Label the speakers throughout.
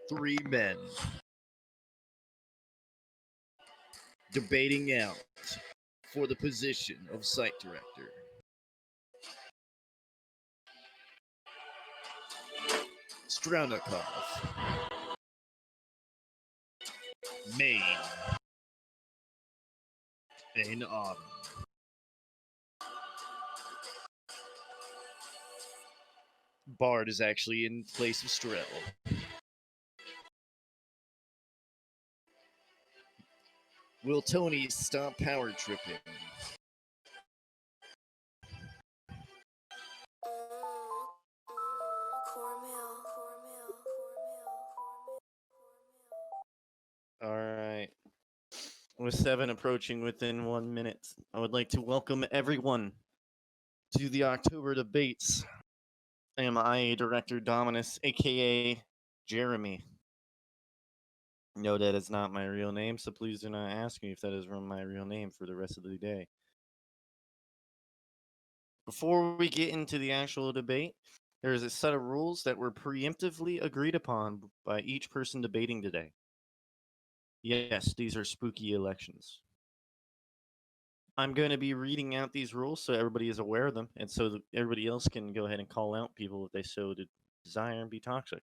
Speaker 1: Three men debating out for the position of site director. Straunikov, Maine, and Autumn. Bard is actually in place of Strel. Will Tony stop power tripping? All right. With 7 approaching within 1 minute, I would like to welcome everyone to the October debates. I am IA Director Dominus, aka Jeremy. No, that is not my real name, so please do not ask me if that is my real name for the rest of the day. Before we get into the actual debate, there is a set of rules that were preemptively agreed upon by each person debating today. Yes, these are spooky elections. I'm going to be reading out these rules so everybody is aware of them, and so that everybody else can go ahead and call out people if they so desire and be toxic.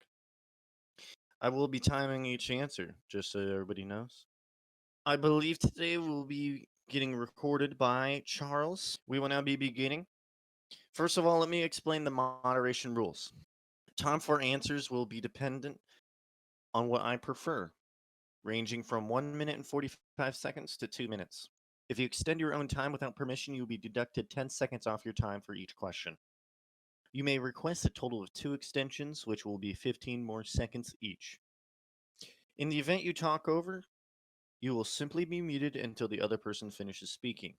Speaker 1: I will be timing each answer, just so everybody knows. I believe today will be getting recorded by Charles. We will now be beginning. First of all, let me explain the moderation rules. Time for answers will be dependent on what I prefer, ranging from 1 minute and 45 seconds to 2 minutes. If you extend your own time without permission, you will be deducted 10 seconds off your time for each question. You may request a total of 2 extensions, which will be 15 more seconds each. In the event you talk over, you will simply be muted until the other person finishes speaking.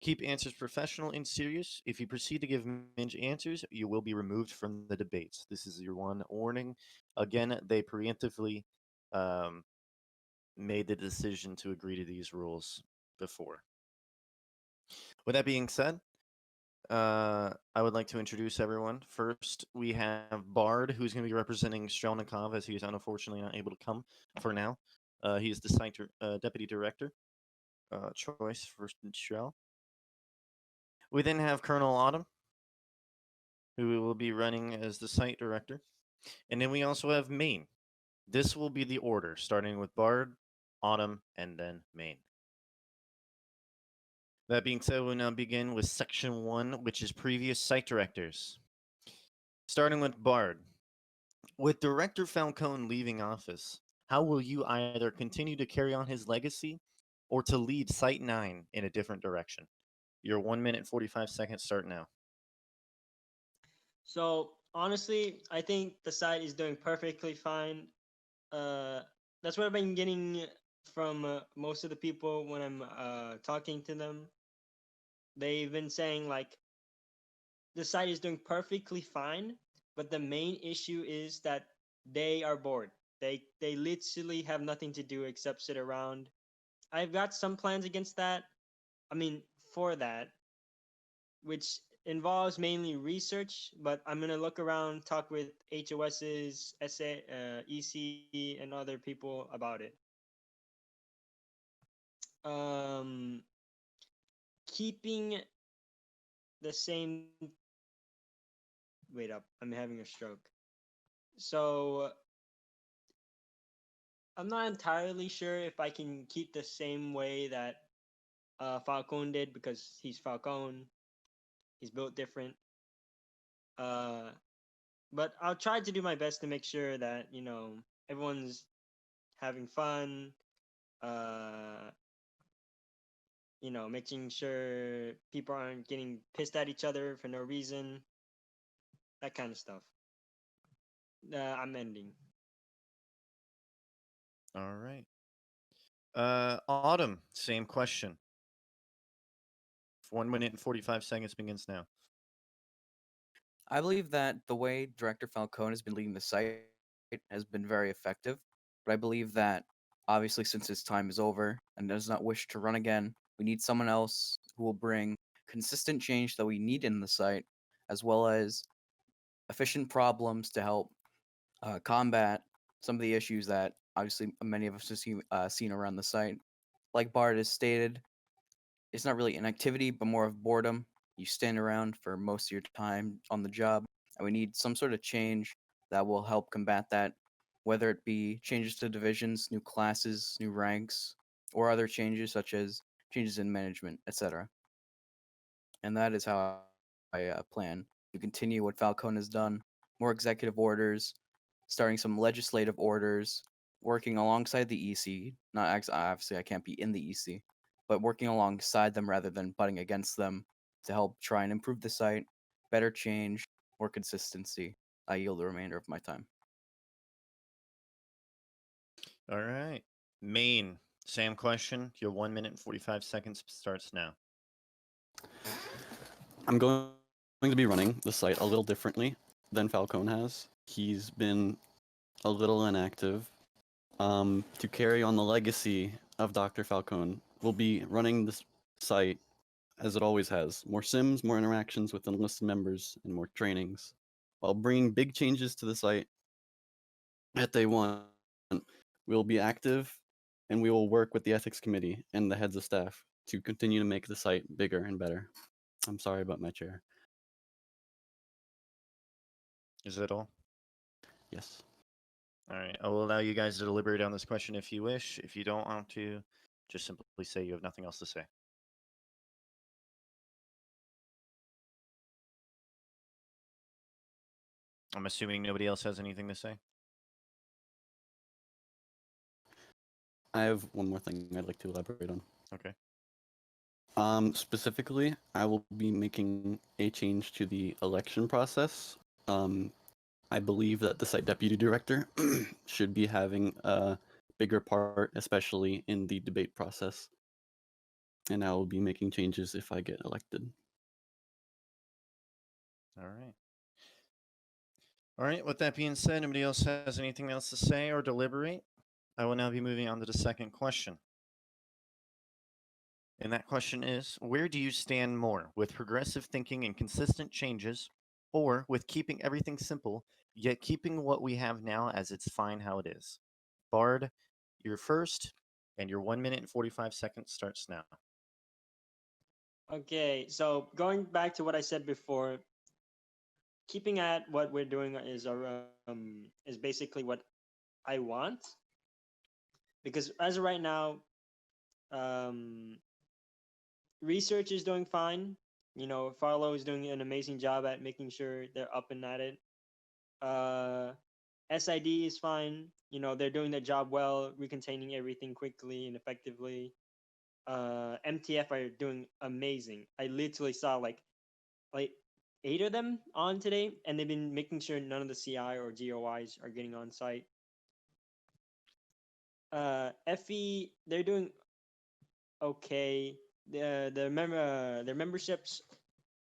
Speaker 1: Keep answers professional and serious. If you proceed to give minge answers, you will be removed from the debates. This is your one warning. Again, they preemptively made the decision to agree to these rules before. With that being said, I would like to introduce everyone. First, we have Bard, who's going to be representing Strelnikov, as he is unfortunately not able to come for now. He is the site deputy director choice for Strel. We then have Colonel Autumn, who will be running as the site director. And then we also have Maine. This will be the order, starting with Bard, Autumn, and then Maine. That being said, we'll now begin with section 1, which is previous site directors. Starting with Bard. With Director Falcone leaving office, how will you either continue to carry on his legacy or to lead Site 9 in a different direction? Your 1 minute 45 seconds start now.
Speaker 2: So honestly, I think the site is doing perfectly fine. That's what I've been getting from most of the people when I'm talking to them. They've been saying like the site is doing perfectly fine, but the main issue is that they are bored. They literally have nothing to do except sit around. I've got some plans against that. I mean, for that, which involves mainly research, but I'm gonna look around, talk with HOS's EC, and other people about it. Um, Keeping the same. Wait up, I'm having a stroke. So I'm not entirely sure if I can keep the same way that Falcone did because he's Falcone. He's built different. Uh, but I'll try to do my best to make sure that everyone's having fun. Uh, making sure people aren't getting pissed at each other for no reason. That kind of stuff. I'm ending.
Speaker 1: All right. Autumn, same question. 1 minute and 45 seconds begins now.
Speaker 3: I believe that the way Director Falcone has been leading the site has been very effective, but I believe that obviously since his time is over and does not wish to run again, we need someone else who will bring consistent change that we need in the site, as well as efficient problems to help combat some of the issues that obviously many of us have seen around the site. Like Bard has stated, it's not really inactivity, but more of boredom. You stand around for most of your time on the job, and we need some sort of change that will help combat that, whether it be changes to divisions, new classes, new ranks, or other changes such as changes in management, etc. And that is how I plan to continue what Falcone has done. More executive orders, starting some legislative orders, working alongside the EC. Not obviously, I can't be in the EC, but working alongside them rather than butting against them to help try and improve the site, better change, more consistency. I yield the remainder of my time.
Speaker 1: All right. Main. Same question. Your 1 minute and 45 seconds starts now.
Speaker 4: I'm going to be running the site a little differently than Falcone has. He's been a little inactive. To carry on the legacy of Dr. Falcone, we'll be running this site as it always has. More sims, more interactions with enlisted members, and more trainings. While bringing big changes to the site at day one, we'll be active and we will work with the ethics committee and the heads of staff to continue to make the site bigger and better. I'm sorry about my chair.
Speaker 1: Is that all?
Speaker 4: Yes.
Speaker 1: All right. I will allow you guys to deliberate on this question if you wish. If you don't want to, just simply say you have nothing else to say. I'm assuming nobody else has anything to say.
Speaker 4: I have one more thing I'd like to elaborate on.
Speaker 1: Okay.
Speaker 4: Specifically, I will be making a change to the election process. I believe that the site deputy director should be having a bigger part, especially in the debate process. And I will be making changes if I get elected.
Speaker 1: All right. All right. With that being said, anybody else has anything else to say or deliberate? I will now be moving on to the second question. And that question is, where do you stand more, with progressive thinking and consistent changes, or with keeping everything simple, yet keeping what we have now as it's fine how it is? Bard, you're first, and your 1 minute and 45 seconds starts now.
Speaker 2: Okay, so going back to what I said before, keeping at what we're doing is basically what I want, because as of right now, research is doing fine. You know, Farlow is doing an amazing job at making sure they're up and at it. SID is fine. You know, they're doing their job well, recontaining everything quickly and effectively. MTF are doing amazing. I literally saw like 8 of them on today, and they've been making sure none of the CI or GOIs are getting on site. FE, they're doing okay. Their memberships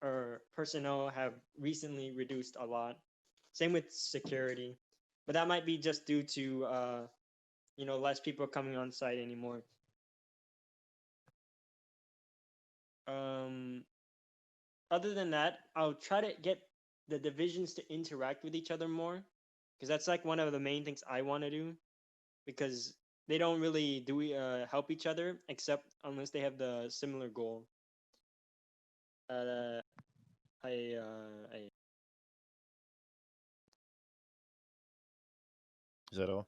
Speaker 2: or personnel have recently reduced a lot. Same with security, but that might be just due to less people coming on site anymore. Other than that, I'll try to get the divisions to interact with each other more, because that's like one of the main things I want to do, because they don't really help each other except unless they have the similar goal. I
Speaker 1: Is that all?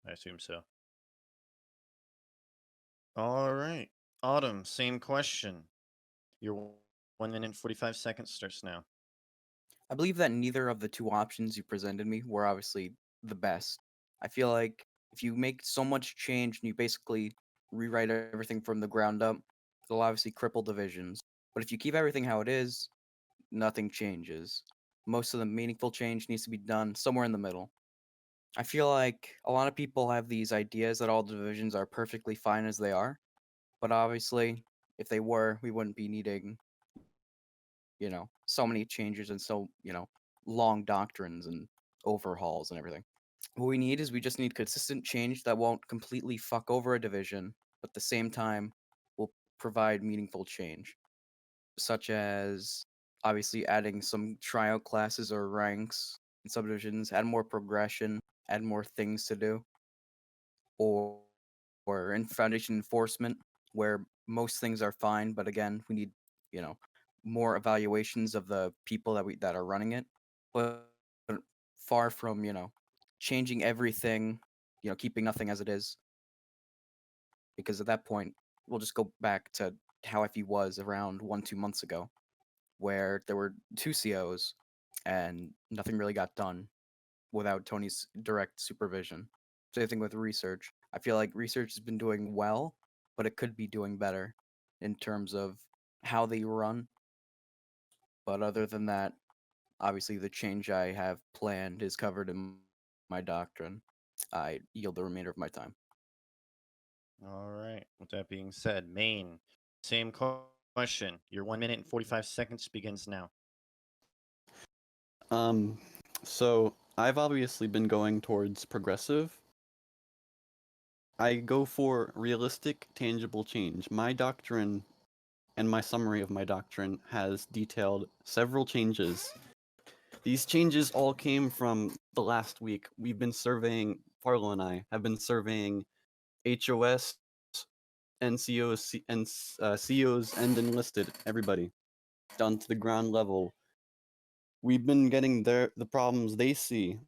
Speaker 1: I assume so. All right. Autumn, same question. Your 1 minute and 45 seconds starts now.
Speaker 3: I believe that neither of the two options you presented me were obviously the best. I feel like if you make so much change and you basically rewrite everything from the ground up, it'll obviously cripple divisions. But if you keep everything how it is, nothing changes. Most of the meaningful change needs to be done somewhere in the middle. I feel like a lot of people have these ideas that all divisions are perfectly fine as they are, but obviously, if they were, we wouldn't be needing, so many changes and so, long doctrines and overhauls and everything. What we need is we just need consistent change that won't completely fuck over a division, but at the same time will provide meaningful change, such as obviously adding some tryout classes or ranks in subdivisions, add more progression, add more things to do, or or in Foundation enforcement, where most things are fine, but again, we need, you know, more evaluations of the people that are running it. But far from, changing everything, keeping nothing as it is, because at that point, we'll just go back to how FE was around 1-2 months ago, where there were two COs and nothing really got done without Tony's direct supervision. Same thing with research. I feel like research has been doing well, but it could be doing better in terms of how they run. But other than that, obviously the change I have planned is covered in my doctrine. I yield the remainder of my time.
Speaker 1: All right. With that being said, Maine, same question. Your 1 minute and 45 seconds begins now.
Speaker 4: So I've obviously been going towards progressive. I go for realistic, tangible change. My doctrine and my summary of my doctrine has detailed several changes. These changes all came from the last week. We've been surveying, Farlow and I have been surveying HOS, NCOs, and COs, and enlisted, everybody, down to the ground level. We've been getting the problems they see,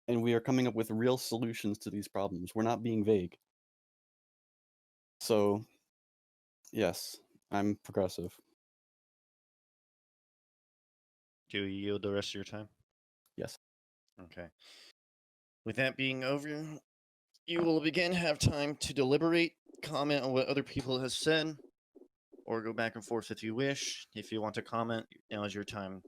Speaker 4: and we are coming up with real solutions to these problems. We're not being vague. So, yes, I'm progressive.
Speaker 1: Do you yield the rest of your time?
Speaker 4: Yes.
Speaker 1: Okay. With that being over, you will again have time to deliberate, comment on what other people have said, or go back and forth if you wish. If you want to comment, now is your time.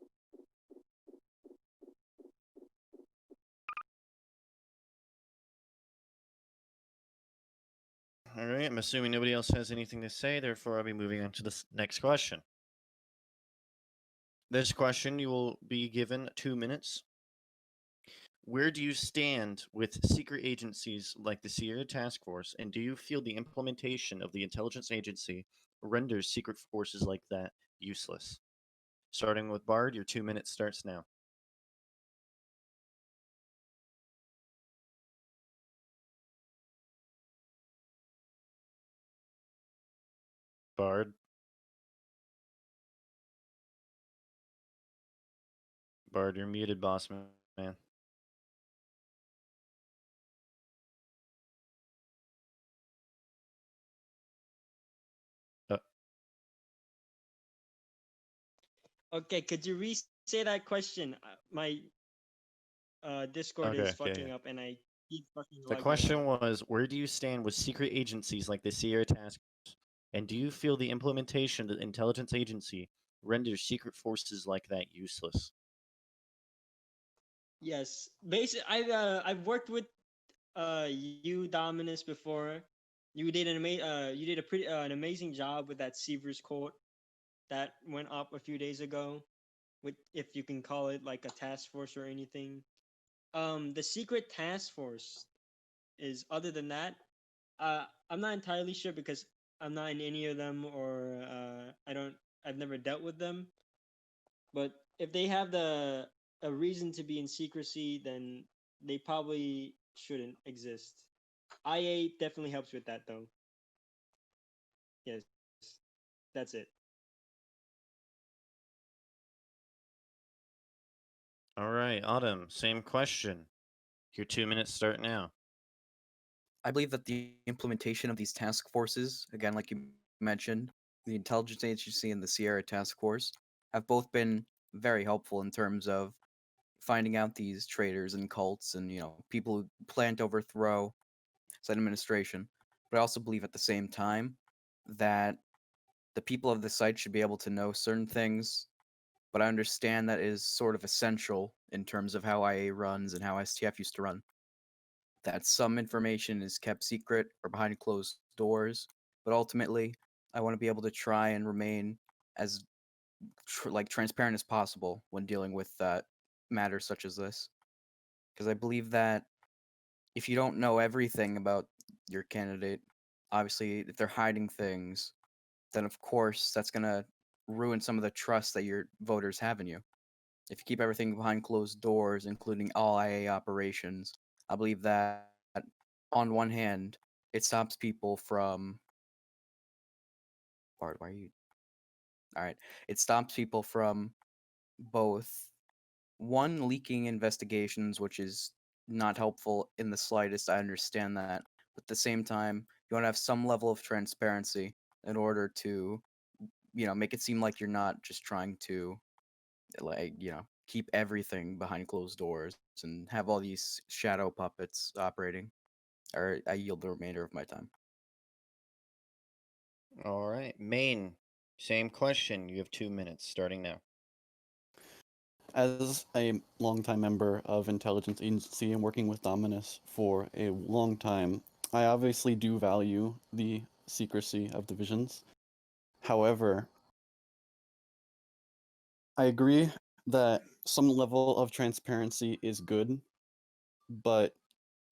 Speaker 1: All right, I'm assuming nobody else has anything to say, therefore I'll be moving on to the next question. This question, you will be given 2 minutes. Where do you stand with secret agencies like the Sierra Task Force, and do you feel the implementation of the intelligence agency renders secret forces like that useless? Starting with Bard, your 2 minutes starts now. Bard. Bard, you're muted, boss man. Uh,
Speaker 2: Okay, could you re-say that question? My Discord is fucking
Speaker 1: okay.
Speaker 2: up, and I keep fucking
Speaker 1: The
Speaker 2: lagging
Speaker 1: question
Speaker 2: out.
Speaker 1: was, where do you stand with secret agencies like the Sierra Task Force, and do you feel the implementation of the intelligence agency renders secret forces like that useless?
Speaker 2: Yes, basically, I've worked with you Dominus before. You did you did a pretty an amazing job with that Seavers court that went up a few days ago. With, if you can call it like a task force or anything. The secret task force is, other than that, I'm not entirely sure because I'm not in any of them, or I've never dealt with them. But if they have a reason to be in secrecy, then they probably shouldn't exist. IA definitely helps with that, though. Yes, that's it.
Speaker 1: All right, Autumn, same question. Your 2 minutes start now.
Speaker 3: I believe that the implementation of these task forces, again, like you mentioned, the intelligence agency and the Sierra task force, have both been very helpful in terms of finding out these traitors and cults and people who plan to overthrow said administration. But I also believe at the same time that the people of the site should be able to know certain things. But I understand that is sort of essential in terms of how IA runs and how STF used to run. That some information is kept secret or behind closed doors, but ultimately, I want to be able to try and remain as transparent as possible when dealing with matters such as this, because I believe that if you don't know everything about your candidate, obviously if they're hiding things, then of course that's gonna ruin some of the trust that your voters have in you. If you keep everything behind closed doors, including all IA operations, I believe that on one hand, it stops people from. Bard, why are you? All right, it stops people from both one leaking investigations, which is not helpful in the slightest. I understand that, but at the same time, you want to have some level of transparency in order to, make it seem like you're not just trying to, like, keep everything behind closed doors and have all these shadow puppets operating. Or I yield the remainder of my time.
Speaker 1: All right, Maine. Same question. You have 2 minutes starting now.
Speaker 4: As a longtime member of intelligence agency and working with Dominus for a long time, I obviously do value the secrecy of divisions. However, I agree that some level of transparency is good, but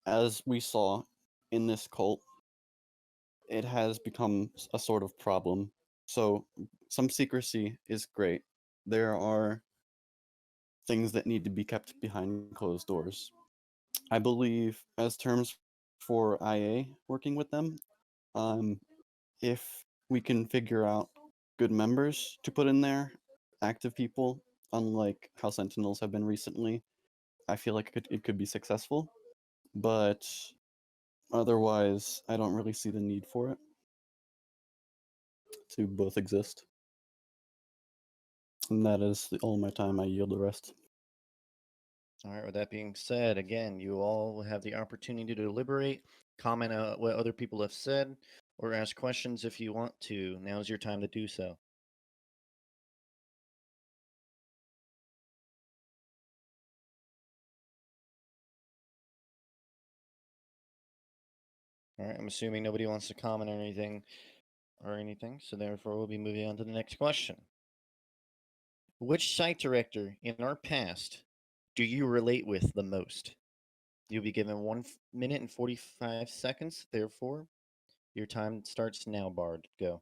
Speaker 4: as we saw in this cult, it has become a sort of problem. So some secrecy is great. There are things that need to be kept behind closed doors. I believe, as terms for IA working with them, if we can figure out good members to put in there, active people, unlike how Sentinels have been recently, I feel like it could be successful. But otherwise, I don't really see the need for it to both exist. And that is all my time. I yield the rest.
Speaker 1: All right, with that being said, again, you all have the opportunity to deliberate, comment what other people have said, or ask questions if you want to. Now's your time to do so. All right, I'm assuming nobody wants to comment or anything, so therefore we'll be moving on to the next question. Which site director in our past do you relate with the most? You'll be given 1 minute and 45 seconds. Therefore, your time starts now, Bard. Go.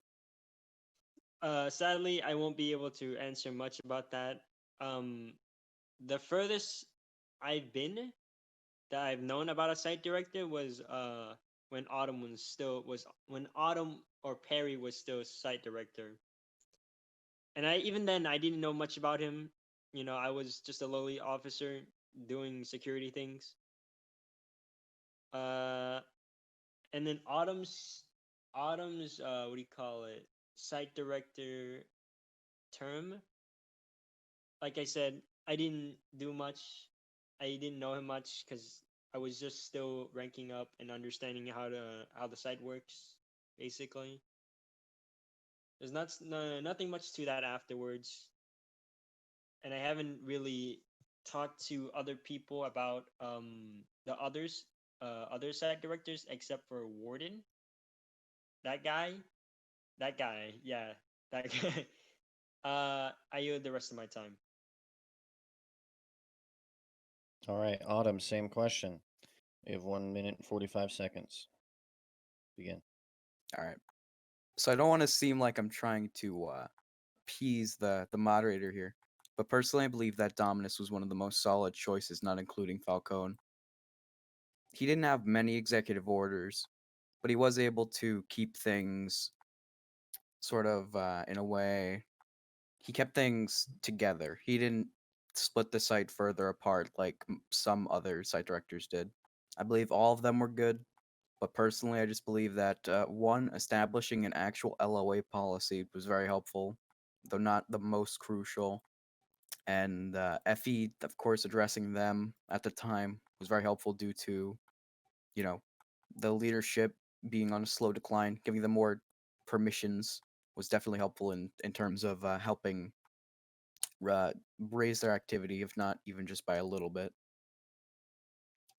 Speaker 2: Sadly, I won't be able to answer much about that. The furthest I've been that I've known about a site director was when when Autumn or Perry was still site director. And even then I didn't know much about him. I was just a lowly officer doing security things. And then Autumn's what do you call it? Site director term. Like I said, I didn't do much. I didn't know him much because I was just still ranking up and understanding how the site works, basically. There's nothing much to that afterwards, and I haven't really talked to other people about the other site directors except for Warden. That guy, yeah, that guy. I yield the rest of my time.
Speaker 1: All right, Autumn, same question. You have 1 minute and 45 seconds. Begin.
Speaker 3: All right. So I don't want to seem like I'm trying to appease the moderator here, but personally, I believe that Dominus was one of the most solid choices, not including Falcone. He didn't have many executive orders, but he was able to keep things sort of in a way. He kept things together. He didn't split the site further apart like some other site directors did. I believe all of them were good, but personally, I just believe that one, establishing an actual LOA policy was very helpful, though not the most crucial. And FE, of course, addressing them at the time was very helpful due to, the leadership being on a slow decline. Giving them more permissions was definitely helpful in terms of helping raise their activity, if not even just by a little bit.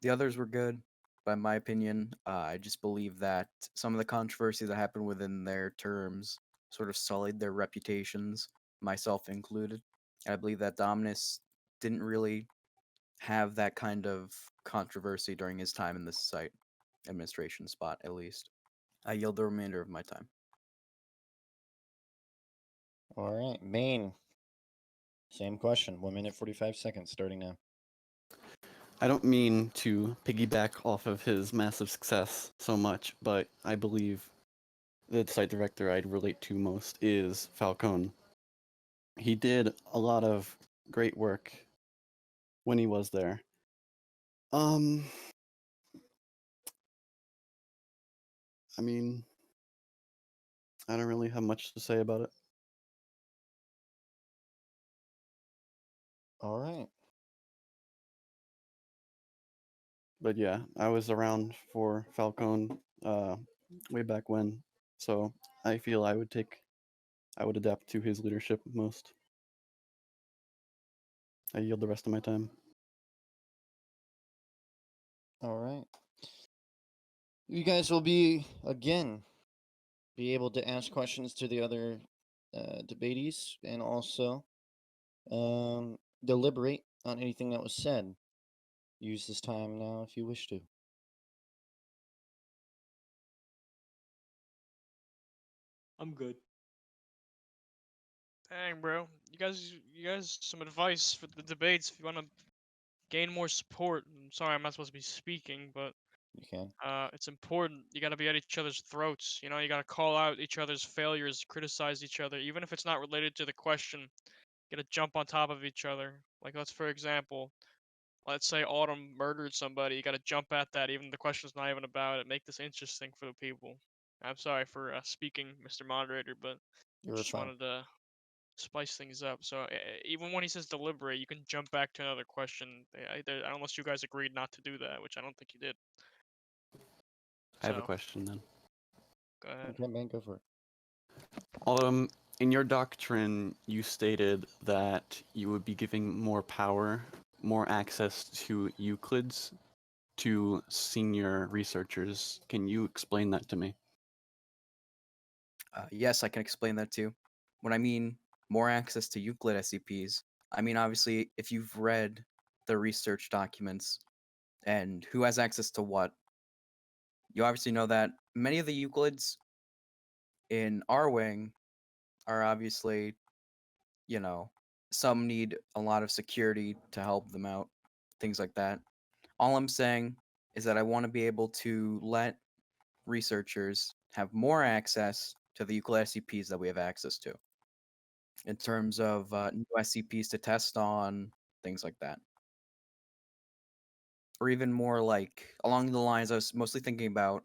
Speaker 3: The others were good, but in my opinion, I just believe that some of the controversy that happened within their terms sort of sullied their reputations, myself included. And I believe that Dominus didn't really have that kind of controversy during his time in this site administration spot, at least. I yield the remainder of my time.
Speaker 5: All right, Maine. Same question. 1 minute 45 seconds starting now.
Speaker 4: I don't mean to piggyback off of his massive success so much, but I believe the site director I'd relate to most is Falcone. He did a lot of great work when he was there. I mean, I don't really have much to say about it.
Speaker 5: All right.
Speaker 4: But yeah, I was around for Falcone way back when, so I feel I would adapt to his leadership most. I yield the rest of my time.
Speaker 5: All right. You guys will be able to ask questions to the other debatees and also deliberate on anything that was said. Use this time now if you wish to.
Speaker 2: I'm good.
Speaker 6: Dang, bro. You guys, some advice for the debates if you want to gain more support. I'm sorry, I'm not supposed to be speaking, but
Speaker 5: You can.
Speaker 6: it's important. You got to be at each other's throats. You know, you got to call out each other's failures, criticize each other, even if it's not related to the question. You got to jump on top of each other. Like, for example, let's say Autumn murdered somebody. You got to jump at that, even if the question's not even about it. Make this interesting for the people. I'm sorry for speaking, Mr. Moderator, but
Speaker 5: You're
Speaker 6: just
Speaker 5: fine.
Speaker 6: wanted to spice things up. So even when he says deliberate, you can jump back to another question. Unless you guys agreed not to do that, which I don't think you did.
Speaker 4: I have a
Speaker 6: So
Speaker 4: question then.
Speaker 6: go ahead.
Speaker 5: Okay, man, go for it.
Speaker 4: In your doctrine, you stated that you would be giving more power, more access to Euclids to senior researchers. Can you explain that to me?
Speaker 3: Yes, I can explain that too. When I mean more access to Euclid SCPs, I mean obviously if you've read the research documents and who has access to what, you obviously know that many of the Euclids in our wing are obviously, you know, some need a lot of security to help them out, things like that. All I'm saying is that I want to be able to let researchers have more access to the Euclid SCPs that we have access to, in terms of new SCPs to test on, things like that. Or even more like along the lines I was mostly thinking about,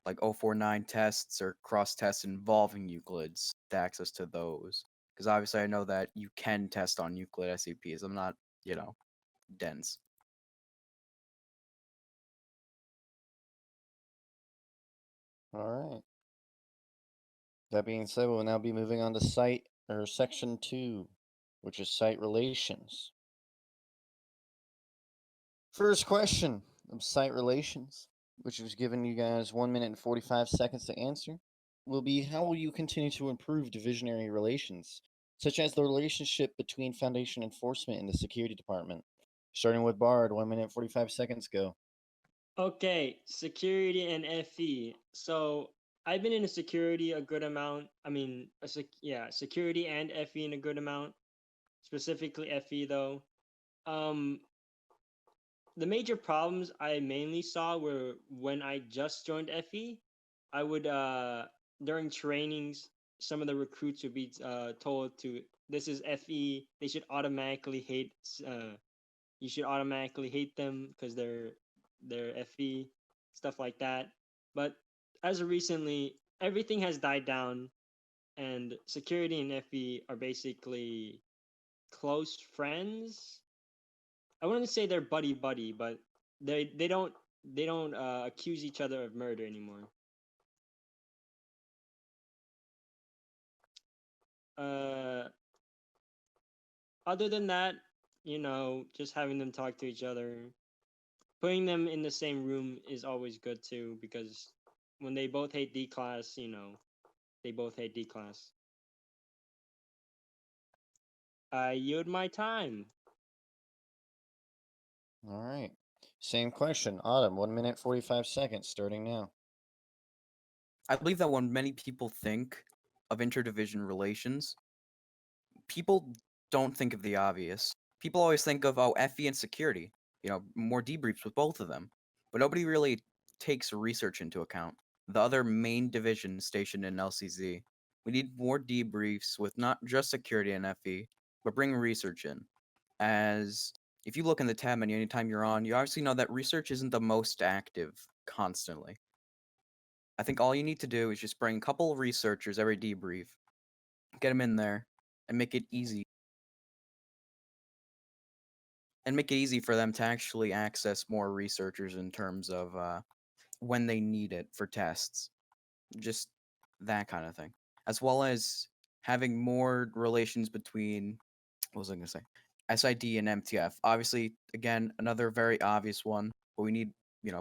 Speaker 3: like 049 tests or cross tests involving Euclids, the access to those. Because obviously I know that you can test on Euclid SCPs. I'm not, dense.
Speaker 5: All right. That being said, we'll now be moving on to section 2, which is site relations. First question of site relations, which was given you guys 1 minute and 45 seconds to answer, will be how will you continue to improve divisionary relations, such as the relationship between Foundation enforcement and the security department? Starting with Bard, 1 minute 45 seconds, go.
Speaker 2: Okay, security and FE. So I've been in a security a good amount. I mean, security and FE in a good amount. Specifically FE though. The major problems I mainly saw were when I just joined FE. I would during trainings, some of the recruits would be told to this is FE. They should automatically hate. You should automatically hate them because they're FE, stuff like that. But as of recently, everything has died down, and security and FE are basically close friends. I wouldn't say they're buddy buddy, but they don't accuse each other of murder anymore. Uh, Other than that, just having them talk to each other, putting them in the same room is always good too, because when they both hate D class, they both hate D class. I yield my time.
Speaker 5: All right. Same question. Autumn, 1 minute 45 seconds, starting now.
Speaker 3: I believe that when many people think of interdivision relations, people don't think of the obvious. People always think of, oh, FE and security, more debriefs with both of them. But nobody really takes research into account. The other main division stationed in LCZ. We need more debriefs with not just security and FE, but bring research in. As if you look in the tab menu anytime you're on, you obviously know that research isn't the most active constantly. I think all you need to do is just bring a couple of researchers every debrief, get them in there, and make it easy. And make it easy for them to actually access more researchers in terms of when they need it for tests. Just that kind of thing. As well as having more relations between, what was I going to say? SID and MTF. Obviously, again, another very obvious one, but we need,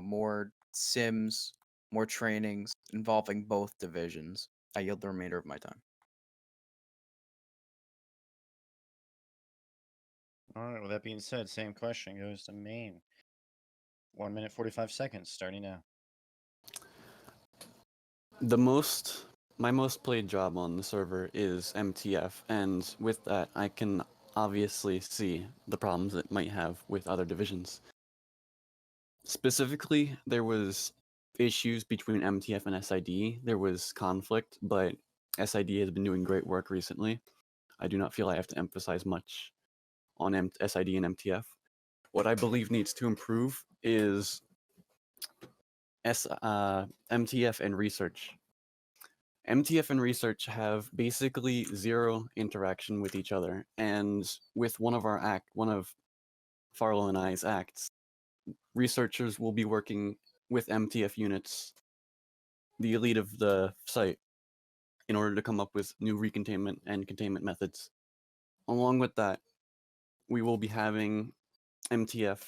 Speaker 3: more sims, more trainings involving both divisions. I yield the remainder of my time.
Speaker 5: All right. With that being said, same question goes to Maine. 1 minute 45 seconds starting now.
Speaker 4: My most played job on the server is MTF, and with that, I can obviously see the problems it might have with other divisions. Specifically, there was issues between MTF and SID. There was conflict, but SID has been doing great work recently. I do not feel I have to emphasize much on SID and MTF. What I believe needs to improve is MTF and research. MTF and research have basically zero interaction with each other, and with one of Farlow and I's acts, researchers will be working with MTF units, the elite of the site, in order to come up with new recontainment and containment methods. Along with that, we will be having MTF,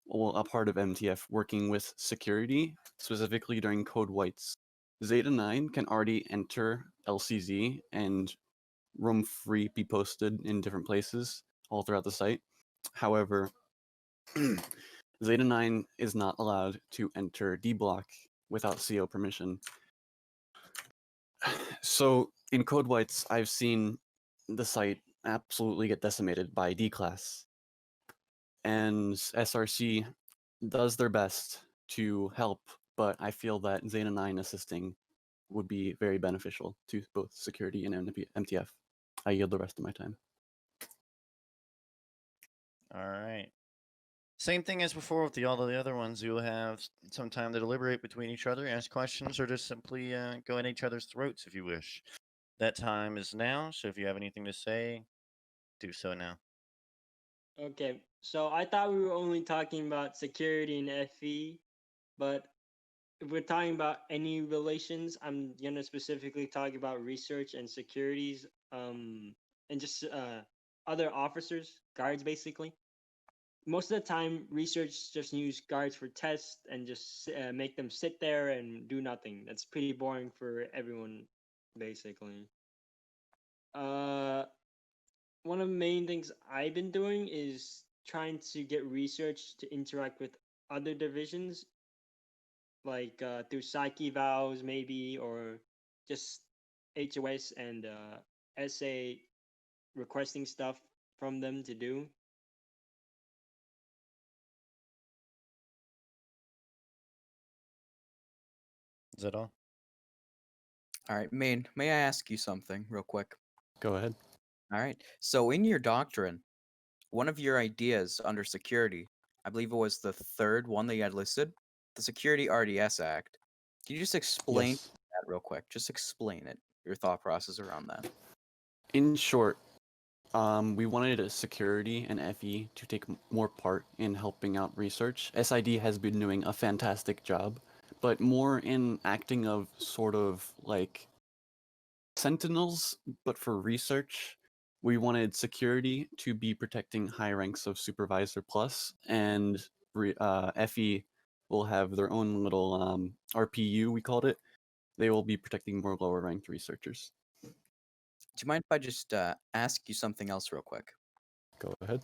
Speaker 4: well, a part of MTF, working with security, specifically during Code Whites. Zeta 9 can already enter LCZ and roam free be posted in different places all throughout the site. However, Zeta 9 is not allowed to enter D-Block without CO permission. So in Code Whites, I've seen the site absolutely get decimated by D-Class. And SRC does their best to help, but I feel that Zeta 9 assisting would be very beneficial to both security and MTF. I yield the rest of my time.
Speaker 5: All right. Same thing as before with all the other ones. You'll have some time to deliberate between each other, ask questions, or just simply go at each other's throats if you wish. That time is now, so if you have anything to say, do so now.
Speaker 2: Okay, so I thought we were only talking about security and FE, but if we're talking about any relations, I'm gonna specifically talk about research and securities, and just other officers, guards, basically. Most of the time, research just use guards for tests and just make them sit there and do nothing. That's pretty boring for everyone, basically. One of the main things I've been doing is trying to get research to interact with other divisions, like through psyche vows maybe, or just HOS and SA requesting stuff from them to do.
Speaker 5: Is that all?
Speaker 3: All right, Maine, may I ask you something real quick?
Speaker 4: Go ahead.
Speaker 3: All right. So in your doctrine, one of your ideas under security, I believe it was the third one that you had listed, the Security RDS Act. Can you just explain
Speaker 4: Yes.
Speaker 3: that real quick? Just explain it, your thought process around that.
Speaker 4: In short, we wanted a security and FE to take more part in helping out research. SID has been doing a fantastic job, but more in acting of sort of like sentinels, but for research. We wanted security to be protecting high ranks of Supervisor Plus, and FE will have their own little RPU, we called it. They will be protecting more lower ranked researchers.
Speaker 3: Do you mind if I just ask you something else real quick?
Speaker 4: Go ahead.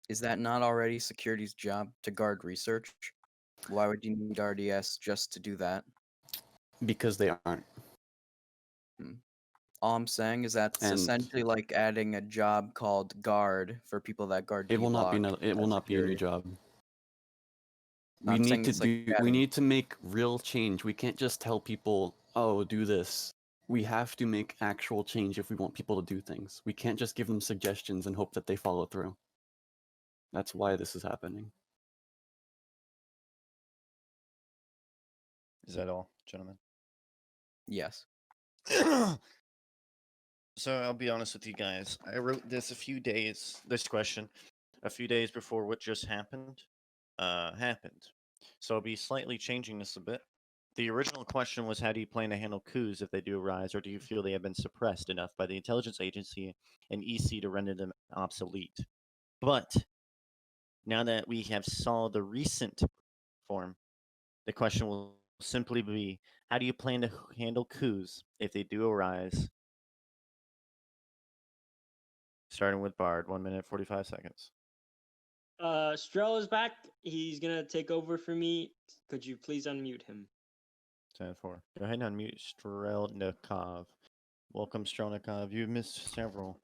Speaker 3: Is that not already security's job to guard research? Why would you need RDS just to do that?
Speaker 4: Because they aren't.
Speaker 3: All I'm saying is that it's
Speaker 4: And-
Speaker 3: essentially like adding a job called guard for people that guard.
Speaker 4: It will not be.
Speaker 3: D-Block
Speaker 4: It will
Speaker 3: as
Speaker 4: not be a new
Speaker 3: security.
Speaker 4: job.
Speaker 3: No,
Speaker 4: We
Speaker 3: I'm
Speaker 4: need
Speaker 3: saying
Speaker 4: to
Speaker 3: it's like
Speaker 4: do. We
Speaker 3: adding-
Speaker 4: need to make real change. We can't just tell people, "Oh, do this." We have to make actual change if we want people to do things. We can't just give them suggestions and hope that they follow through. That's why this is happening.
Speaker 5: Is that all, gentlemen?
Speaker 3: Yes.
Speaker 5: So I'll be honest with you guys. I wrote this question, a few days before what just happened. So I'll be slightly changing this a bit. The original question was, how do you plan to handle coups if they do arise, or do you feel they have been suppressed enough by the intelligence agency and EC to render them obsolete? But now that we have saw the recent form, the question will simply be, how do you plan to handle coups if they do arise? Starting with Bard, 1 minute 45 seconds.
Speaker 2: Strel is back. He's gonna take over for me. Could you please unmute him?
Speaker 5: 10-4. Go ahead and unmute Strelnikov. Welcome, Strelnikov. You've missed several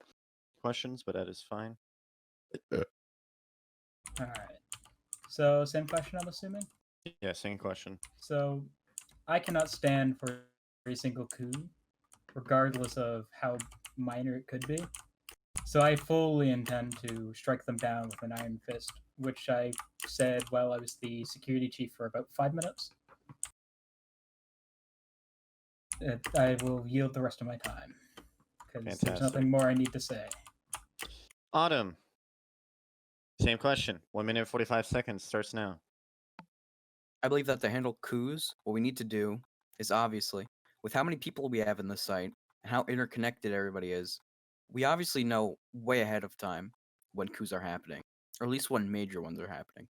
Speaker 5: questions, but that is fine.
Speaker 7: All right. So, same question, I'm assuming?
Speaker 5: Yeah, same question.
Speaker 7: So, I cannot stand for a single coup, regardless of how minor it could be. So, I fully intend to strike them down with an iron fist, which I said while I was the security chief for about 5 minutes. I will yield the rest of my time, because there's
Speaker 5: Fantastic.
Speaker 7: nothing more I need to say.
Speaker 5: Autumn. Same question. 1 minute 45 seconds starts now.
Speaker 3: I believe that to handle coups, what we need to do is obviously, with how many people we have in the site and how interconnected everybody is, we obviously know way ahead of time when coups are happening, or at least when major ones are happening.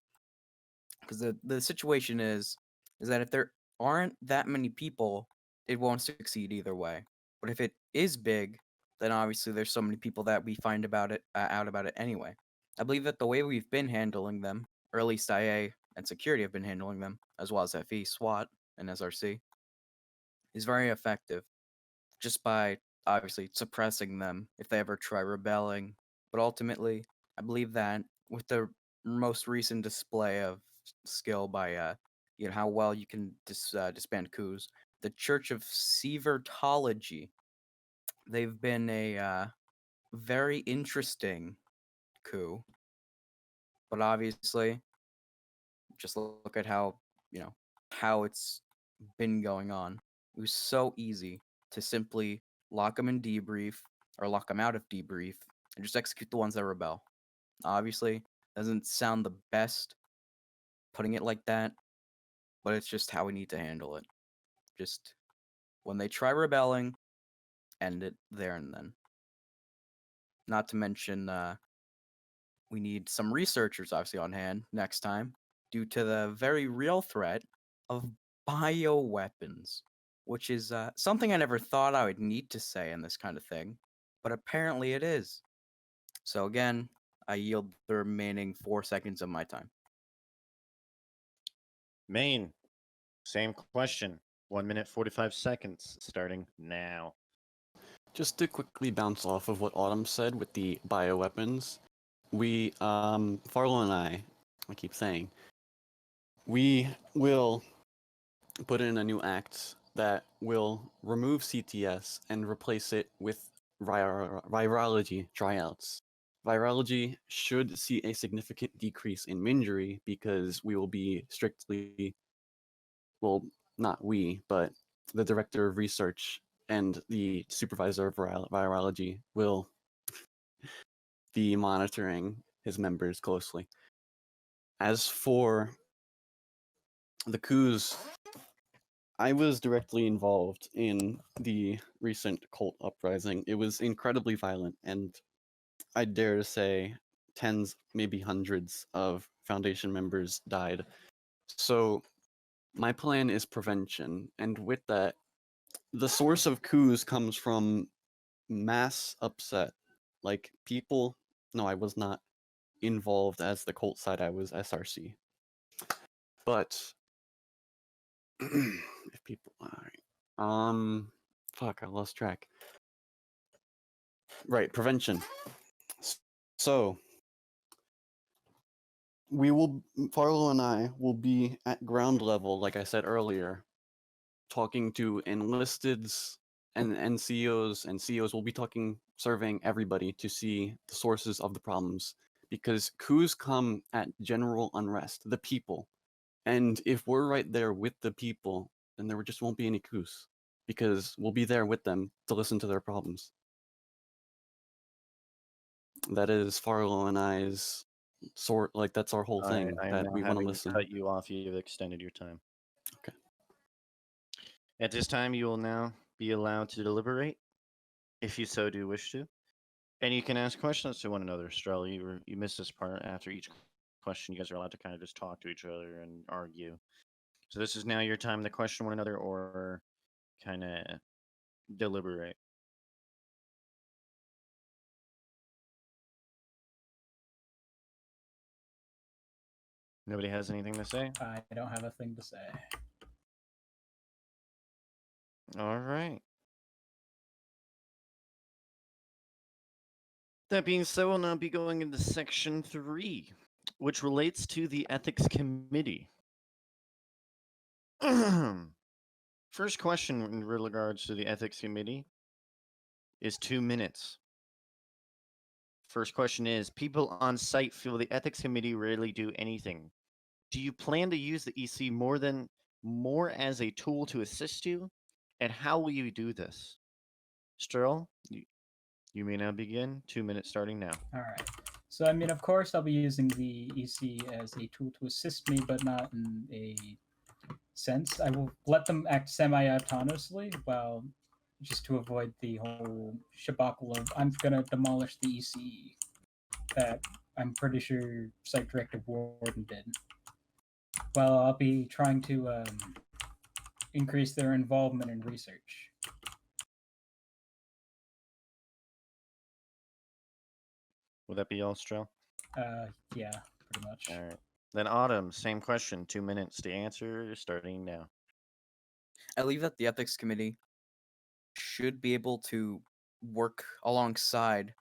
Speaker 3: Because the situation is that if there aren't that many people, it won't succeed either way. But if it is big, then obviously there's so many people that we find about it out about it anyway. I believe that the way we've been handling them, or at least IA and security have been handling them, as well as FE, SWAT, and SRC, is very effective. Just by obviously suppressing them if they ever try rebelling. But ultimately, I believe that with the most recent display of skill by how well you can disband coups, the Church of Sievertology, they've been a very interesting coup. But obviously, just look at how how it's been going on. It was so easy to simply lock them in debrief or lock them out of debrief and just execute the ones that rebel. Obviously, doesn't sound the best putting it like that, but it's just how we need to handle it. Just when they try rebelling, end it there and then. Not to mention, we need some researchers obviously on hand next time due to the very real threat of bioweapons, which is something I never thought I would need to say in this kind of thing, but apparently it is. So again, I yield the remaining 4 seconds of my time.
Speaker 5: Maine. Same question. 1 minute 45 seconds starting now.
Speaker 4: Just to quickly bounce off of what Autumn said with the bioweapons, we, Farlow and I keep saying, we will put in a new act that will remove CTS and replace it with virology tryouts. Virology should see a significant decrease in Minjury because we will be strictly, well, not we, but the director of research and the supervisor of virology will be monitoring his members closely. As for the coups, I was directly involved in the recent cult uprising. It was incredibly violent, and I dare to say tens, maybe hundreds of Foundation members died. So my plan is prevention, and with that, the source of coups comes from mass upset. Like people, no, I was not involved as the cult side, I was SRC. But if people, alright. Fuck, I lost track. Right, prevention. So, Farlow and I will be at ground level, like I said earlier, talking to enlisteds and NCOs, and COs. Will be surveying everybody to see the sources of the problems, because coups come at general unrest, the people. And if we're right there with the people, then there just won't be any coups, because we'll be there with them to listen to their problems. That is Farlow and I's that's our whole thing,
Speaker 5: I am
Speaker 4: that
Speaker 5: now
Speaker 4: we want to
Speaker 5: having
Speaker 4: listen.
Speaker 5: cut you off. You've extended your time.
Speaker 4: Okay.
Speaker 5: At this time, you will now be allowed to deliberate, if you so do wish to. And you can ask questions to one another. Strel, you missed this part. After each question, you guys are allowed to kind of just talk to each other and argue. So this is now your time to question one another or kind of deliberate. Nobody has anything to say?
Speaker 7: I don't have a thing to say.
Speaker 5: All right. That being said, we'll now be going into section 3, which relates to the Ethics Committee. First question in regards to the Ethics Committee is 2 minutes. First question is, people on site feel the Ethics Committee rarely do anything. Do you plan to use the EC more as a tool to assist you? And how will you do this? Sterl, you may now begin. 2 minutes starting now.
Speaker 7: All right. So, I mean, of course, I'll be using the EC as a tool to assist me, but not in a sense. I will let them act semi-autonomously, while just to avoid the whole shabacle of I'm gonna demolish the EC that I'm pretty sure Site Director Warden did. Well, I'll be trying to increase their involvement in research.
Speaker 5: Will that be all, Sterl?
Speaker 7: Yeah, pretty much.
Speaker 5: All right. Then Autumn, same question. 2 minutes to answer, starting now.
Speaker 3: I believe that the ethics committee should be able to work alongside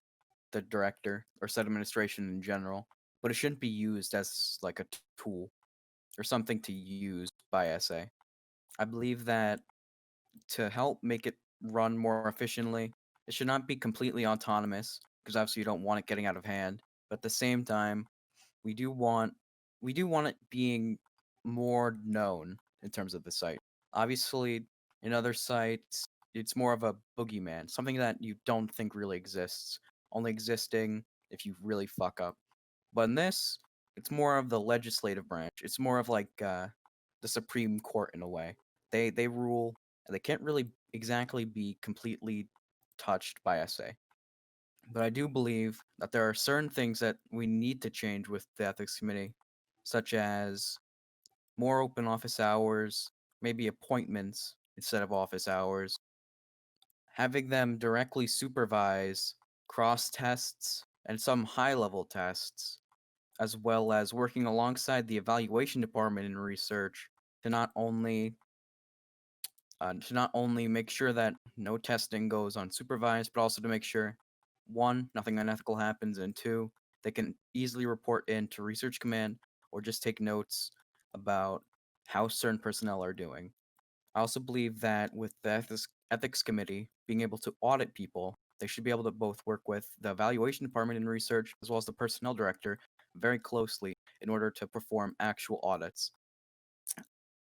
Speaker 3: the director or site administration in general, but it shouldn't be used as like a tool or something to use by SA. I believe that to help make it run more efficiently, it should not be completely autonomous, because obviously you don't want it getting out of hand. But at the same time, we do want it being more known in terms of the site. Obviously, in other sites, it's more of a boogeyman, something that you don't think really exists, only existing if you really fuck up. But in this, it's more of the legislative branch. It's more of like the Supreme Court in a way. They rule, and they can't really exactly be completely touched by SA. But I do believe that there are certain things that we need to change with the ethics committee, such as more open office hours, maybe appointments instead of office hours, having them directly supervise cross tests and some high level tests, as well as working alongside the evaluation department in research to not only make sure that no testing goes unsupervised, but also to make sure, one, nothing unethical happens, and two, they can easily report in to Research Command or just take notes about how certain personnel are doing. I also believe that with the ethics committee being able to audit people, they should be able to both work with the evaluation department in research as well as the personnel director very closely in order to perform actual audits,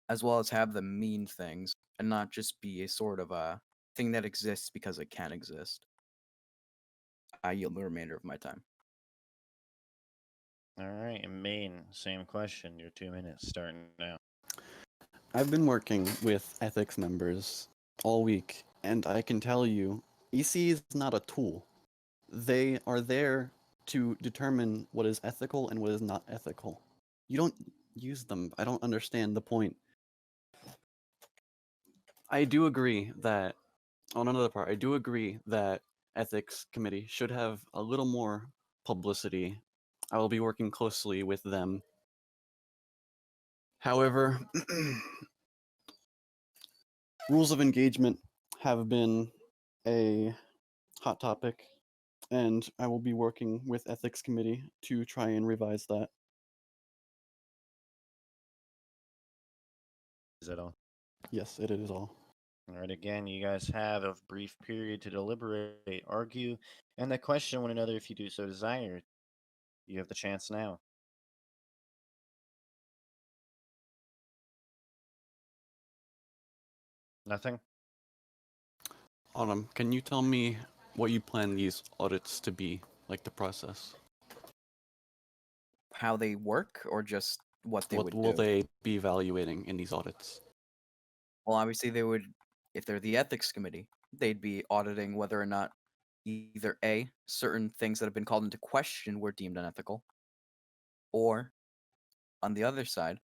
Speaker 3: as well as have them mean things and not just be a sort of a thing that exists because it can exist. I yield the remainder of my time.
Speaker 5: All right. And Maine, same question. Your 2 minutes starting now.
Speaker 4: I've been working with ethics members all week, and I can tell you, EC is not a tool. They are there to determine what is ethical and what is not ethical. You don't use them. I don't understand the point. I do agree that, on another part, I do agree that ethics committee should have a little more publicity. I will be working closely with them. However, rules of engagement have been a hot topic and I will be working with Ethics Committee to try and revise that.
Speaker 5: Is that all?
Speaker 4: Yes, it is all.
Speaker 5: All right, again, you guys have a brief period to deliberate, argue, and then question one another if you do so desire. You have the chance now. Nothing?
Speaker 4: Autumn, can you tell me what you plan these audits to be, like the process?
Speaker 3: How they work, or just what they
Speaker 4: What
Speaker 3: would
Speaker 4: will
Speaker 3: do?
Speaker 4: they be evaluating in these audits?
Speaker 3: Well, obviously they would, if they're the ethics committee, they'd be auditing whether or not either A, certain things that have been called into question were deemed unethical, or on the other side,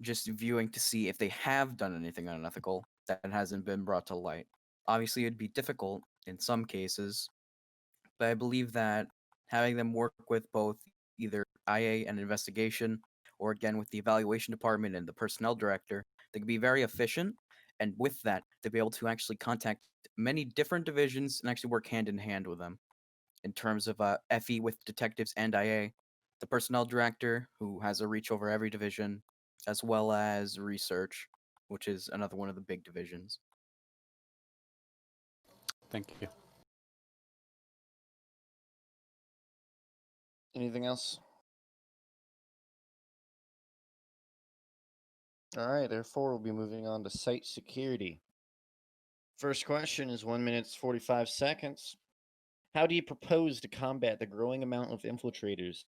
Speaker 3: just viewing to see if they have done anything unethical that hasn't been brought to light. Obviously, it'd be difficult in some cases, but I believe that having them work with both either IA and investigation, or again with the evaluation department and the personnel director, they can be very efficient. And with that, they'll be able to actually contact many different divisions and actually work hand in hand with them. In terms of FE with detectives and IA, the personnel director, who has a reach over every division, as well as research, which is another one of the big divisions.
Speaker 4: Thank you.
Speaker 5: Anything else? All right, therefore, we'll be moving on to site security. First question is 1 minute 45 seconds. How do you propose to combat the growing amount of infiltrators?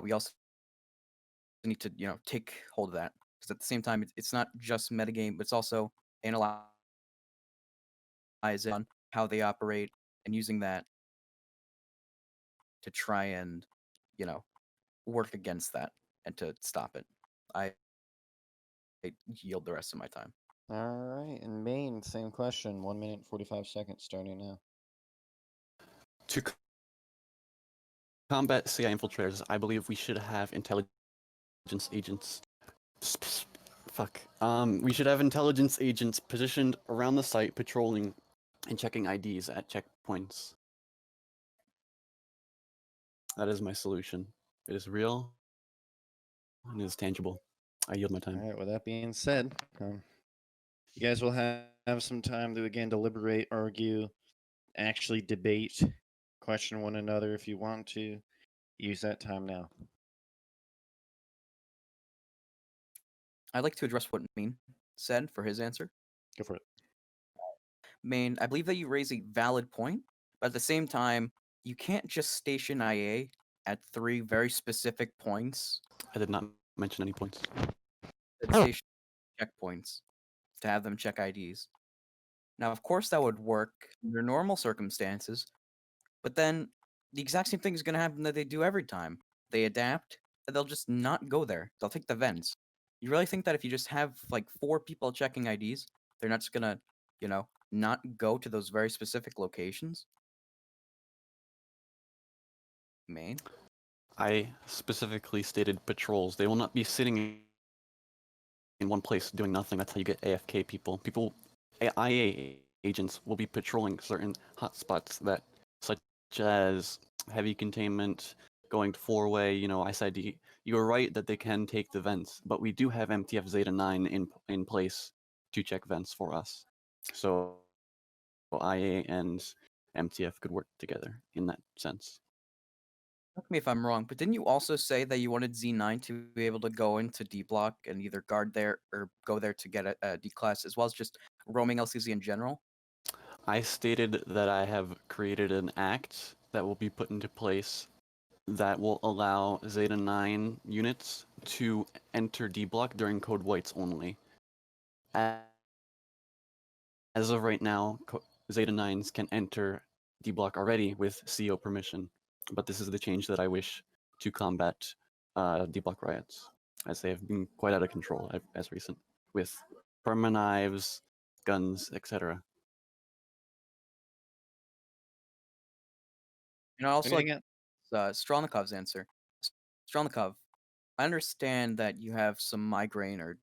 Speaker 3: We also need to, take hold of that, because at the same time, it's not just metagame, but it's also analyzing on how they operate and using that to try and, work against that and to stop it. I yield the rest of my time.
Speaker 5: All right, and Maine, same question. 1 minute 45 seconds starting now.
Speaker 4: To combat CI infiltrators, I believe we should have intelligence agents. We should have intelligence agents positioned around the site, patrolling and checking IDs at checkpoints. That is my solution. It is real and it is tangible. I yield my
Speaker 5: All
Speaker 4: time.
Speaker 5: right, with that being said, you guys will have some time to again deliberate, argue, actually debate, question one another if you want to. Use that time now.
Speaker 3: I'd like to address what Main said for his answer.
Speaker 5: Go for it.
Speaker 3: Main, I believe that you raise a valid point, but at the same time, you can't just station IA at 3 very specific points
Speaker 4: I did not mention any points.
Speaker 3: that station checkpoints to have them check IDs. Now, of course, that would work under normal circumstances, but then the exact same thing is going to happen that they do every time. They adapt, and they'll just not go there. They'll take the vents. You really think that if you just have like 4 people checking IDs, they're not just gonna, not go to those very specific locations? Main?
Speaker 4: I specifically stated patrols. They will not be sitting in one place doing nothing. That's how you get AFK people. IA agents will be patrolling certain hotspots that, such as heavy containment, going to 4-way, ISID. You are right that they can take the vents, but we do have MTF Zeta 9 in place to check vents for us. So IA and MTF could work together in that sense.
Speaker 3: Correct me if I'm wrong, but didn't you also say that you wanted Z9 to be able to go into D block and either guard there or go there to get a D class, as well as just roaming LCZ in general?
Speaker 4: I stated that I have created an act that will be put into place that will allow Zeta 9 units to enter D block during code whites only. As of right now, Zeta 9s can enter D block already with CO permission, but this is the change that I wish to combat D block riots, as they have been quite out of control as recent, with perma knives, guns, etc.
Speaker 3: And I also like
Speaker 5: Anything
Speaker 3: Strelnikov's answer. Strelnikov, I understand that you have some migraine or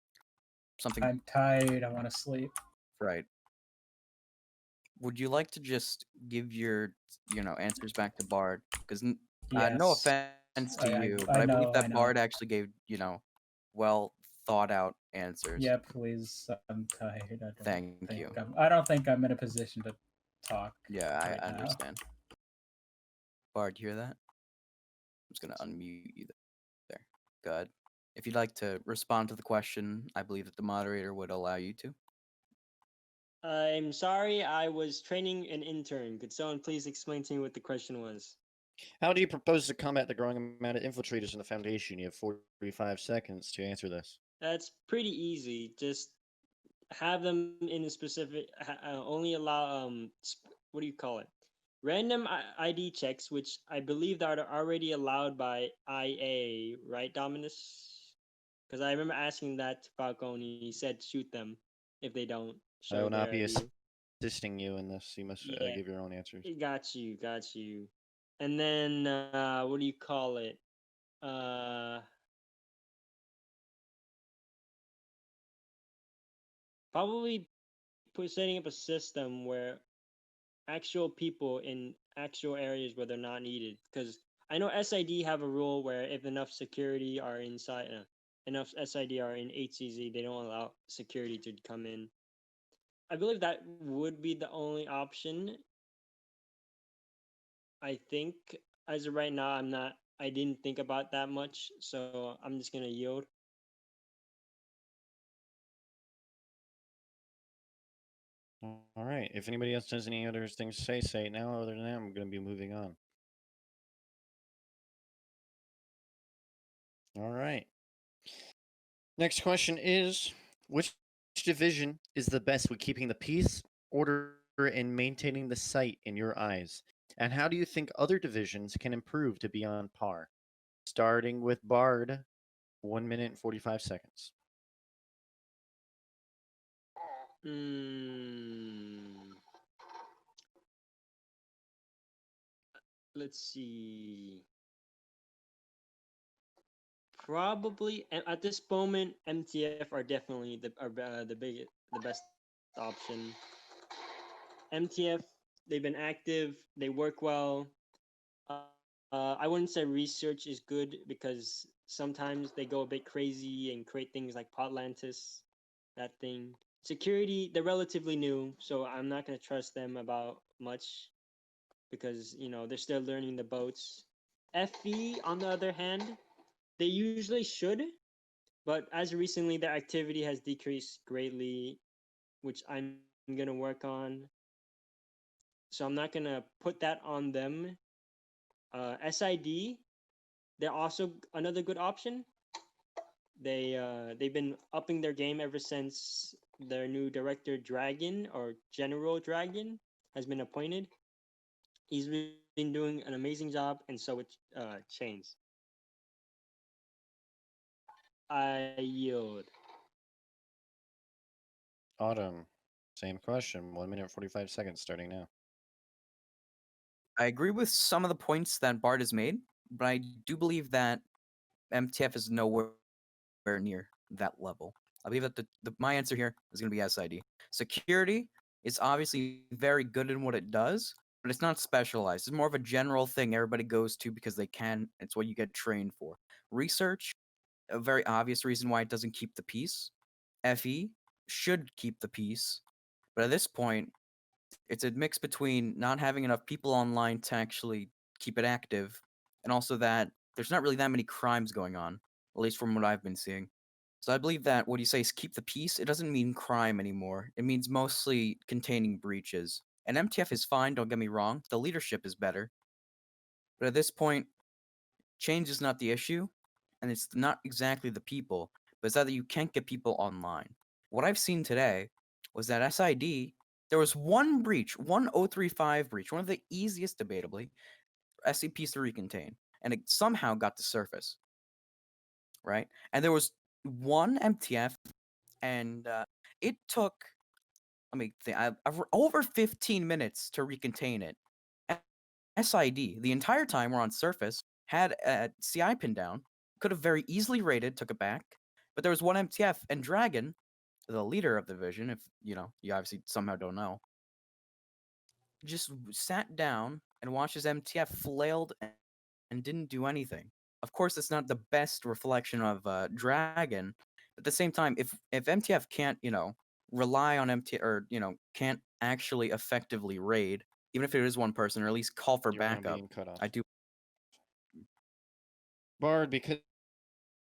Speaker 3: something.
Speaker 7: I'm tired. I want to sleep.
Speaker 3: Right. Would you like to just give your, answers back to Bard? Because no
Speaker 7: Yes.
Speaker 3: offense to
Speaker 7: I-
Speaker 3: you,
Speaker 7: I
Speaker 3: but I believe
Speaker 7: know,
Speaker 3: that
Speaker 7: I know.
Speaker 3: Bard actually gave, well thought out answers.
Speaker 7: Yeah, please. I'm tired.
Speaker 3: Thank you.
Speaker 7: I don't think I'm in a position to talk.
Speaker 3: Yeah,
Speaker 7: right
Speaker 3: I
Speaker 7: now.
Speaker 3: understand. Bard, you hear that? I'm just gonna unmute you there. Go ahead. If you'd like to respond to the question, I believe that the moderator would allow you to.
Speaker 2: I'm sorry, I was training an intern. Could someone please explain to me what the question was?
Speaker 5: How do you propose to combat the growing amount of infiltrators in the Foundation? You have 45 seconds to answer this.
Speaker 2: That's pretty easy. Just have them in a specific, only allow what do you call it? Random ID checks, which I believe are already allowed by IA, right, Dominus? Because I remember asking that to Falcone. He said shoot them if they don't
Speaker 5: I
Speaker 2: show
Speaker 5: will not
Speaker 2: their
Speaker 5: be
Speaker 2: ID.
Speaker 5: assisting you in this. You must
Speaker 2: Yeah.
Speaker 5: give your own answers.
Speaker 2: Got you. And then what do you call it? Probably setting up a system where actual people in actual areas where they're not needed. Because I know SID have a rule where if enough security are inside, enough SID are in HCZ, they don't allow security to come in. I believe that would be the only option. I think as of right now, I didn't think about that much, so I'm just gonna yield.
Speaker 5: All right. If anybody else has any other things to say it now. Other than that, I'm going to be moving on. All right. Next question is, which division is the best with keeping the peace, order, and maintaining the site in your eyes? And how do you think other divisions can improve to be on par? Starting with Bard, 1 minute and 45 seconds.
Speaker 2: Let's see. Probably at this moment, MTF are definitely the best option. MTF, they've been active, they work well. I wouldn't say research is good because sometimes they go a bit crazy and create things like Podlantis, that thing. Security, they're relatively new, so I'm not gonna trust them about much because they're still learning the boats. FE, on the other hand, they usually should But as recently, their activity has decreased greatly, which I'm gonna work on. So I'm not gonna put that on them. SID, they're also another good option. They've been upping their game ever since their new director Dragon or General Dragon has been appointed. He's been doing an amazing job, and so it Chains. I yield.
Speaker 5: Autumn, same question. 1 minute 45 seconds starting now.
Speaker 3: I agree with some of the points that Bart has made, but I do believe that MTF is nowhere near that level. I believe that my answer here is going to be SID. Security is obviously very good in what it does, but it's not specialized. It's more of a general thing everybody goes to because they can. It's what you get trained for. Research, a very obvious reason why it doesn't keep the peace. FE should keep the peace, but at this point, it's a mix between not having enough people online to actually keep it active, and also that there's not really that many crimes going on, at least from what I've been seeing. So I believe that what you say is keep the peace. It doesn't mean crime anymore. It means mostly containing breaches. And MTF is fine, don't get me wrong. The leadership is better. But at this point, change is not the issue, and it's not exactly the people, but it's that you can't get people online. What I've seen today was that SID, there was one breach, one 035 breach, one of the easiest, debatably, SCPs to recontain, and it somehow got to surface, right? And there was one MTF, and it took, let me think, over 15 minutes to recontain it. SID, the entire time we're on surface, had a CI pin down, could have very easily raided, took it back, but there was one MTF, and Dragon, the leader of the division, if you obviously somehow don't know, just sat down and watched his MTF flailed and didn't do anything. Of course, it's not the best reflection of Dragon, but at the same time, if MTF can't, rely on MTF, or can't actually effectively raid, even if it is one person, or at least call for
Speaker 5: You're now
Speaker 3: backup,
Speaker 5: being cut off.
Speaker 3: I do.
Speaker 5: Bard, because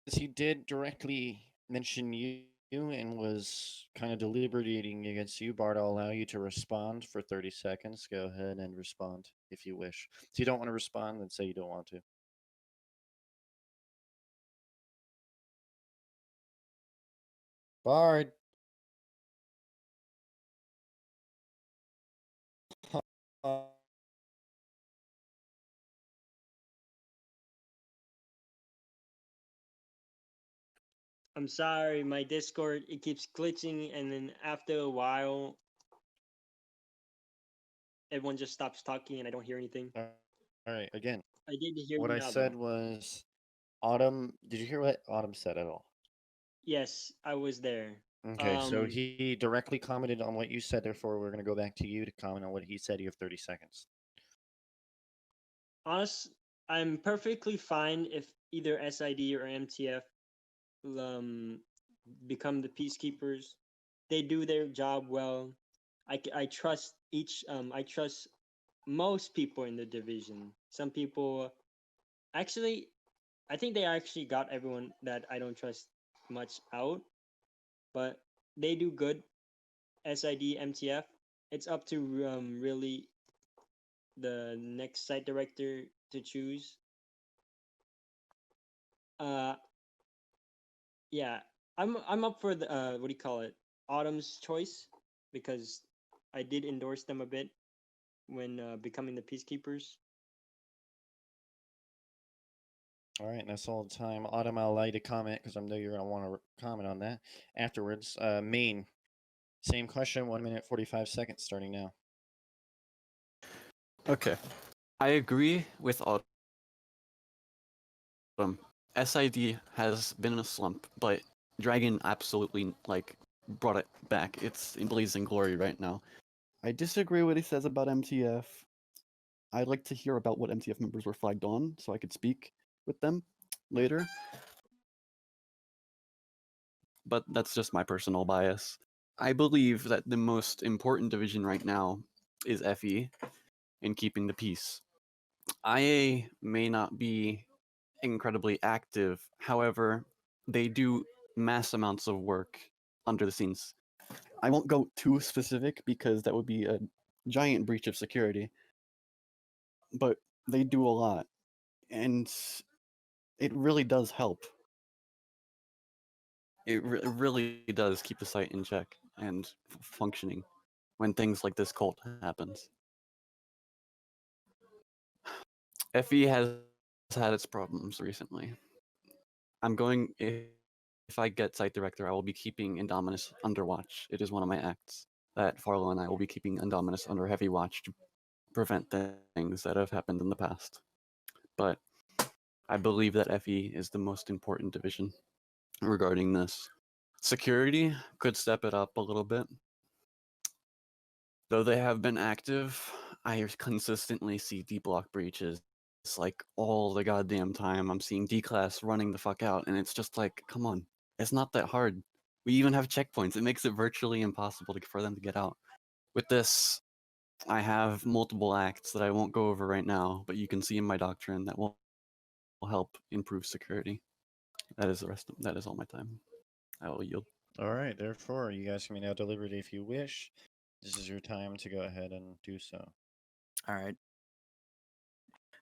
Speaker 5: he did directly mention you and was kind of deliberating against you, Bard, I'll allow you to respond for 30 seconds. Go ahead and respond if you wish. If you don't want to respond, then say you don't want to. Bard.
Speaker 2: I'm sorry, my Discord it keeps glitching, and then after a while, everyone just stops talking, and I don't hear anything.
Speaker 5: All right, again,
Speaker 2: I did hear
Speaker 5: what
Speaker 2: you
Speaker 5: I
Speaker 2: now,
Speaker 5: said
Speaker 2: though.
Speaker 5: was Autumn. Did you hear what Autumn said at all?
Speaker 2: Yes, I was there.
Speaker 5: Okay, so he directly commented on what you said. Therefore, we're going to go back to you to comment on what he said. You have 30 seconds.
Speaker 2: I'm perfectly fine if either SID or MTF become the peacekeepers. They do their job well. I trust I trust most people in the division. Some people actually, I think they actually got everyone that I don't trust much out, but they do good. SID, MTF. It's up to really the next site director to choose. Yeah, I'm up for the what do you call it? Autumn's choice, because I did endorse them a bit when becoming the peacekeepers.
Speaker 5: All right, that's all the time. Autumn, I'll allow you to comment because I know you're going to want to comment on that afterwards. Main, same question, 1 minute 45 seconds starting now.
Speaker 4: Okay. I agree with Autumn. SID has been in a slump, but Dragon absolutely brought it back. It's in blazing glory right now. I disagree with what he says about MTF. I'd like to hear about what MTF members were flagged on so I could speak with them later. But that's just my personal bias. I believe that the most important division right now is FE in keeping the peace. IA may not be incredibly active, however, they do mass amounts of work under the scenes. I won't go too specific because that would be a giant breach of security, but they do a lot, and it really does help. It really does keep the site in check and functioning when things like this cult happens. FE has had its problems recently. I'm going, if I get site director, I will be keeping Indominus under watch. It is one of my acts that Farlow and I will be keeping Indominus under heavy watch to prevent things that have happened in the past. But I believe that FE is the most important division regarding this. Security could step it up a little bit. Though they have been active, I consistently see D block breaches. It's like all the goddamn time. I'm seeing D class running the fuck out, and it's just like, come on, it's not that hard. We even have checkpoints. It makes it virtually impossible for them to get out. With this, I have multiple acts that I won't go over right now, but you can see in my doctrine that will help improve security. That is that is all my time. I will yield.
Speaker 5: All right, therefore, you guys can be now deliberate if you wish. This is your time to go ahead and do so.
Speaker 3: All right.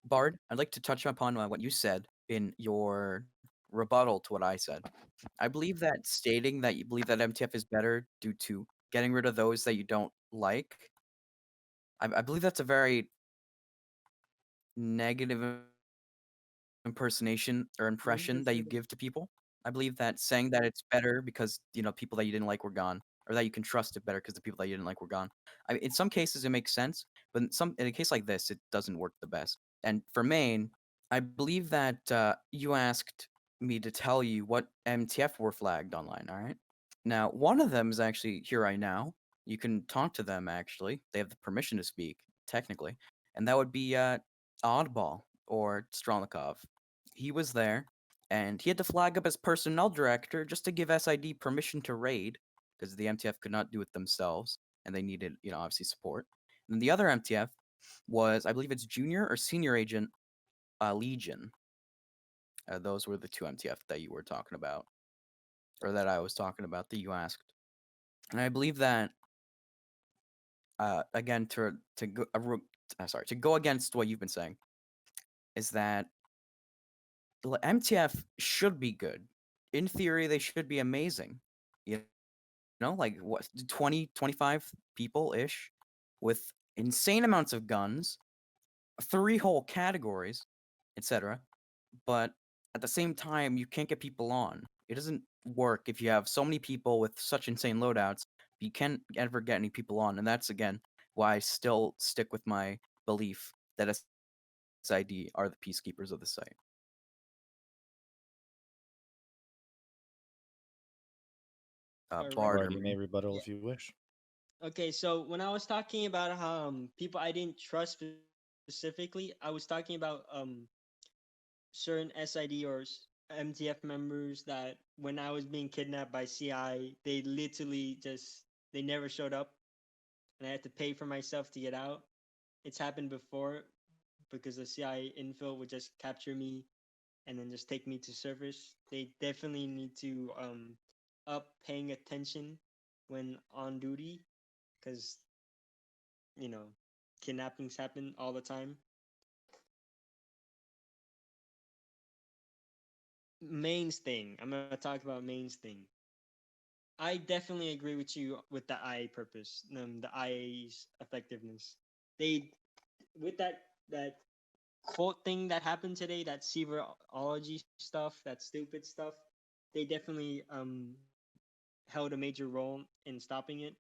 Speaker 3: Bard, I'd like to touch upon what you said in your rebuttal to what I said. I believe that stating that you believe that MTF is better due to getting rid of those that you don't like, I believe that's a very negative impersonation or impression that you give to people. I believe that saying that it's better because people that you didn't like were gone, or that you can trust it better because the people that you didn't like were gone. I mean, in some cases it makes sense, but in a case like this, it doesn't work the best. And for Maine, I believe that you asked me to tell you what MTF were flagged online. All right. Now, one of them is actually here right now. You can talk to them. Actually, they have the permission to speak technically, and that would be Oddball or Strelnikov. He was there, and he had to flag up as personnel director just to give SID permission to raid, because the MTF could not do it themselves, and they needed, obviously support. And then the other MTF was, I believe it's junior or senior agent Legion. Those were the two MTF that you were talking about, or that I was talking about that you asked. And I believe that, again, to go against what you've been saying, is that MTF should be good. In theory, they should be amazing. Like what 20, 25 people ish with insane amounts of guns, 3 whole categories, etc. But at the same time, you can't get people on. It doesn't work if you have so many people with such insane loadouts. You can't ever get any people on, and that's again why I still stick with my belief that SID are the peacekeepers of the site.
Speaker 2: Alright.
Speaker 5: Bard, you may rebuttal if you wish.
Speaker 2: Okay, so when I was talking about people I didn't trust specifically, I was talking about certain SID or MTF members that when I was being kidnapped by CI, they literally they never showed up, and I had to pay for myself to get out. It's happened before because the CI infill would just capture me and then just take me to surface. They definitely need to up paying attention when on duty, because kidnappings happen all the time. Main's thing. I'm gonna talk about Main's thing. I definitely agree with you with the IA purpose, the IA's effectiveness. They, with that quote thing that happened today, that Severology stuff, that stupid stuff, they definitely held a major role in stopping it.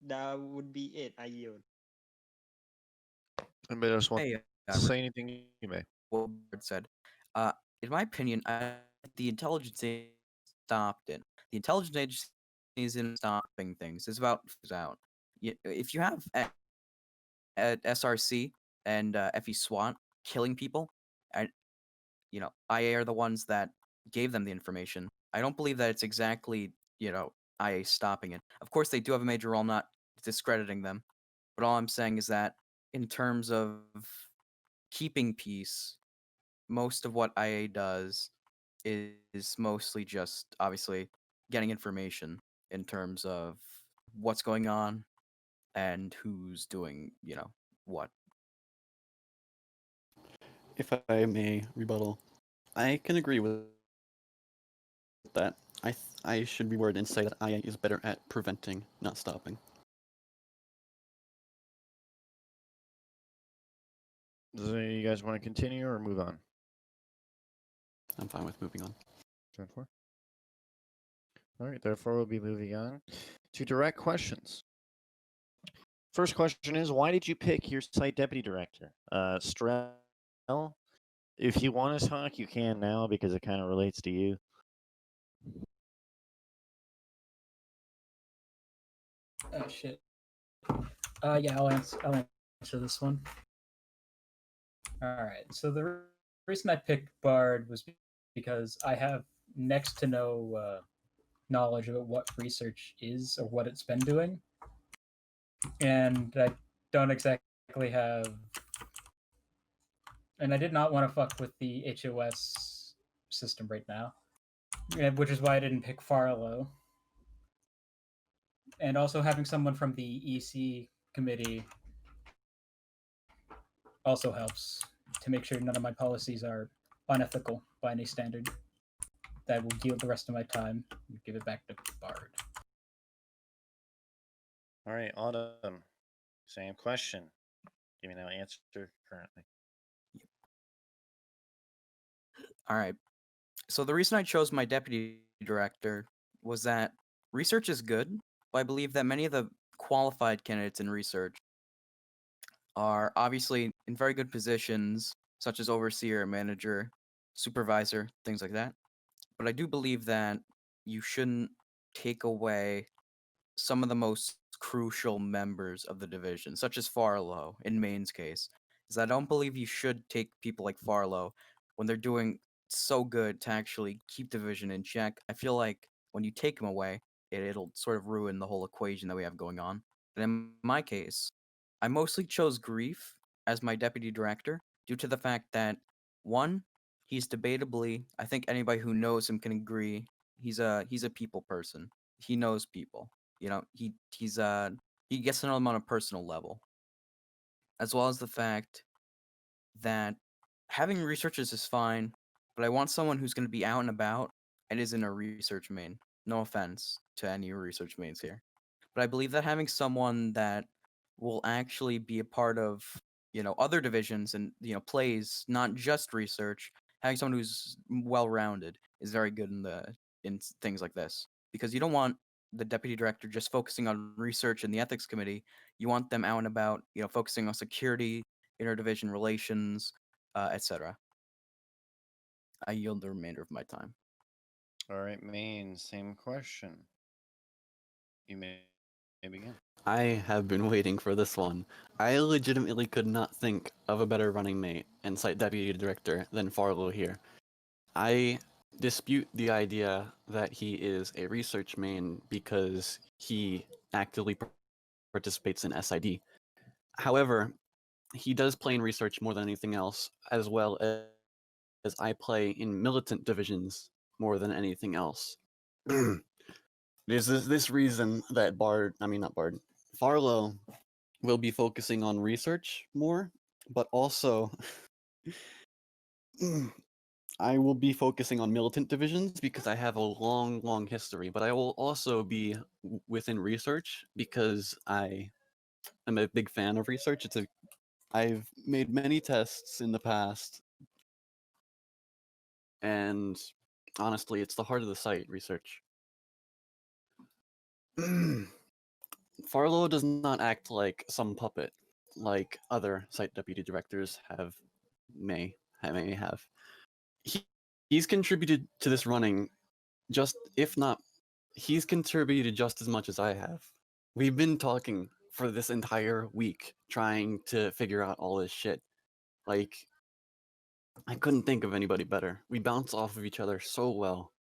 Speaker 2: That would be it. I yield.
Speaker 1: Anybody else want
Speaker 3: Hey,
Speaker 1: to say anything? You may.
Speaker 3: what Bard said. In my opinion, the intelligence agency stopped it. The intelligence agency isn't stopping things. It's about out. If you have at SRC and FE SWAT killing people, and IA are the ones that gave them the information. I don't believe that it's exactly IA stopping it. Of course, they do have a major role. I'm not discrediting them, but all I'm saying is that in terms of keeping peace, most of what IA does is mostly just obviously getting information in terms of what's going on and who's doing, what.
Speaker 4: If I may rebuttal, I can agree with that. I should reword and say that IA is better at preventing, not stopping.
Speaker 5: Do you guys want to continue or move on?
Speaker 4: I'm fine with moving on.
Speaker 5: Turn 4. All right, therefore we'll be moving on to direct questions. First question is, why did you pick your site deputy director? Strel, if you want to talk, you can now because it kind of relates to you.
Speaker 7: Oh shit. Yeah, I'll answer this one. All right. So the reason I picked Bard was because I have next to no knowledge about what research is or what it's been doing, and I don't exactly have. And I did not want to fuck with the HOS system right now, which is why I didn't pick Farlow. And also having someone from the EC committee also helps to make sure none of my policies are unethical by any standard. That will yield the rest of my time and give it back to Bard.
Speaker 5: All right, Autumn, same question. Give me no answer currently.
Speaker 3: All right. So the reason I chose my deputy director was that research is good, but I believe that many of the qualified candidates in research are obviously in very good positions, such as overseer, manager, supervisor, things like that. But I do believe that you shouldn't take away some of the most crucial members of the division, such as Farlow in Maine's case. Is I don't believe you should take people like Farlow when they're doing so good to actually keep division in check. I feel like when you take them away, it'll sort of ruin the whole equation that we have going on. And in my case, I mostly chose Grief as my deputy director due to the fact that, one, he's debatably, I think anybody who knows him can agree, he's a people person. He knows people. He gets to know them on a personal level, as well as the fact that having researchers is fine, but I want someone who's going to be out and about and isn't a research main. No offense to any research mains here, but I believe that having someone that will actually be a part of other divisions and plays not just research, having someone who's well-rounded is very good in things like this, because you don't want the deputy director just focusing on research and the ethics committee. You want them out and about, focusing on security, interdivision relations, etc. I yield the remainder of my time.
Speaker 5: All right, Maine, same question. You may begin.
Speaker 4: I have been waiting for this one. I legitimately could not think of a better running mate and site deputy director than Farlow here. I dispute the idea that he is a research main because he actively participates in SID. However, he does play in research more than anything else, as well as I play in militant divisions more than anything else. There's this reason that Farlow will be focusing on research more, but also I will be focusing on militant divisions because I have a long history, but I will also be within research because I am a big fan of research. I've made many tests in the past, and honestly, it's the heart of the site, research. Farlow does not act like some puppet, like other site deputy directors may have. He's contributed to this running he's contributed just as much as I have. We've been talking for this entire week, trying to figure out all this shit. Like, I couldn't think of anybody better. We bounce off of each other so well.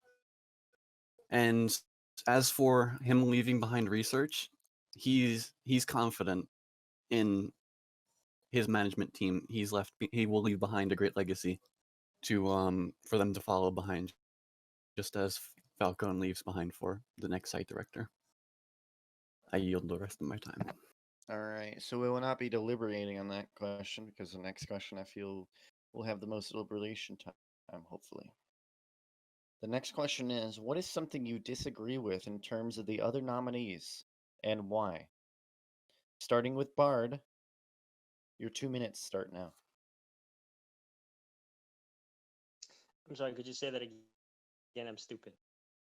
Speaker 4: And as for him leaving behind research, he's confident in his management team. He will leave behind a great legacy for them to follow behind. just as Falcone leaves behind for the next site director. I yield the rest of my time.
Speaker 5: All right, so we will not be deliberating on that question because the next question I feel will have the most deliberation time, hopefully. The next question is, what is something you disagree with in terms of the other nominees and why? Starting with Bard, your 2 minutes start now.
Speaker 2: I'm sorry, could you say that again? I'm stupid.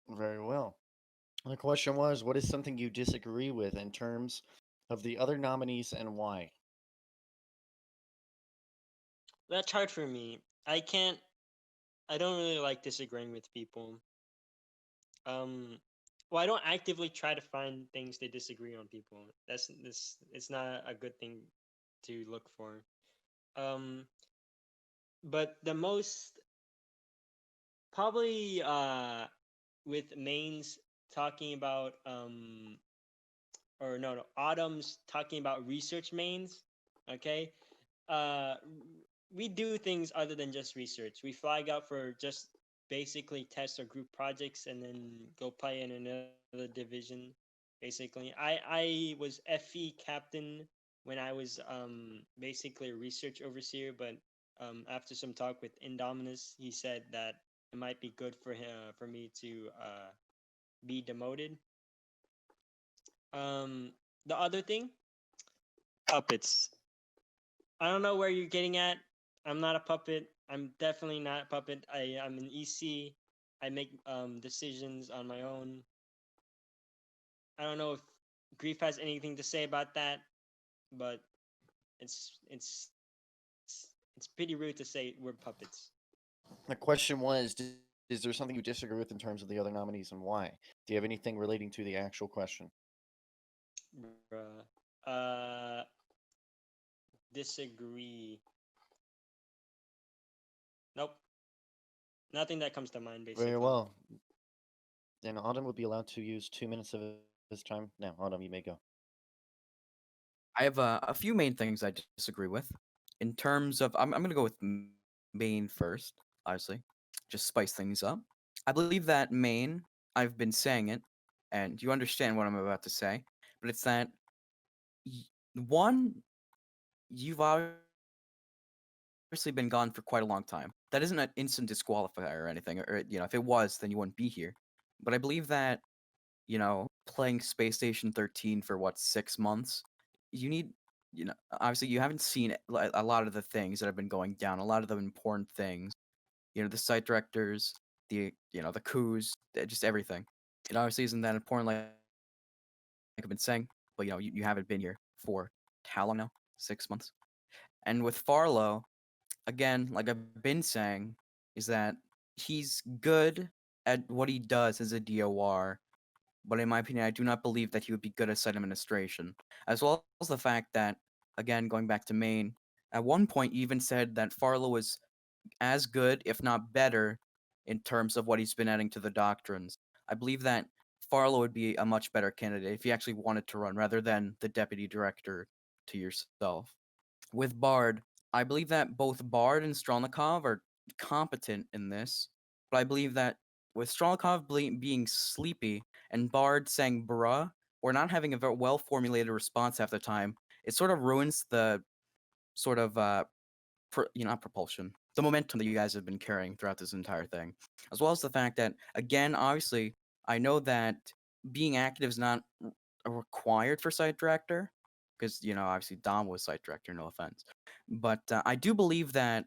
Speaker 5: Very well. The question was, what is something you disagree with in terms of the other nominees and why?
Speaker 2: That's hard for me. I don't really like disagreeing with people. Well, I don't actively try to find things to disagree on people. It's not a good thing to look for. But the most probably with Main's talking about or no, Autumn's talking about research mains. Okay, we do things other than just research. We flag out for just basically test or group projects and then go play in another division. Basically, I was FE captain when I was basically a research overseer, but after some talk with Indominus, he said that it might be good for him for me to be demoted. The other thing, puppets. I don't know where you're getting at. I'm not a puppet. I'm definitely not a puppet. I'm an EC. I make decisions on my own. I don't know if Grief has anything to say about that, but it's it's it's pretty rude to say we're puppets.
Speaker 5: The question was, is there something you disagree with in terms of the other nominees and why? Do you have anything relating to the actual question?
Speaker 2: Bruh. Disagree. Nope. Nothing that comes to mind, basically.
Speaker 5: Very well. Then Autumn would be allowed to use 2 minutes of his time. Now, Autumn, you may go.
Speaker 3: I have a few main things I disagree with. In terms of, I'm going to go with Maine first, obviously, just spice things up. I believe that Maine, I've been saying it, and you understand what I'm about to say, but it's that one, you've obviously been gone for quite a long time. That isn't an instant disqualifier or anything, or if it was, then you wouldn't be here. But I believe that, playing Space Station 13 for 6 months, you need, obviously you haven't seen a lot of the things that have been going down, a lot of the important things, the site directors, the coups, just everything. It obviously isn't that important, like I've been saying, but you haven't been here for how long now? 6 months. And with Farlow, again, like I've been saying, is that he's good at what he does as a DOR, but in my opinion, I do not believe that he would be good at site administration. As well as the fact that, again, going back to Maine, at one point you even said that Farlow was as good, if not better, in terms of what he's been adding to the doctrines. I believe that Farlow would be a much better candidate if he actually wanted to run, rather than the deputy director to yourself. With Bard, I believe that both Bard and Strelnikov are competent in this, but I believe that with Strelnikov being sleepy and Bard saying bruh, or not having a very well formulated response half the time, it sort of ruins the sort of not propulsion, the momentum that you guys have been carrying throughout this entire thing, as well as the fact that, again, obviously, I know that being active is not required for site director, because obviously Dom was site director, no offense, but I do believe that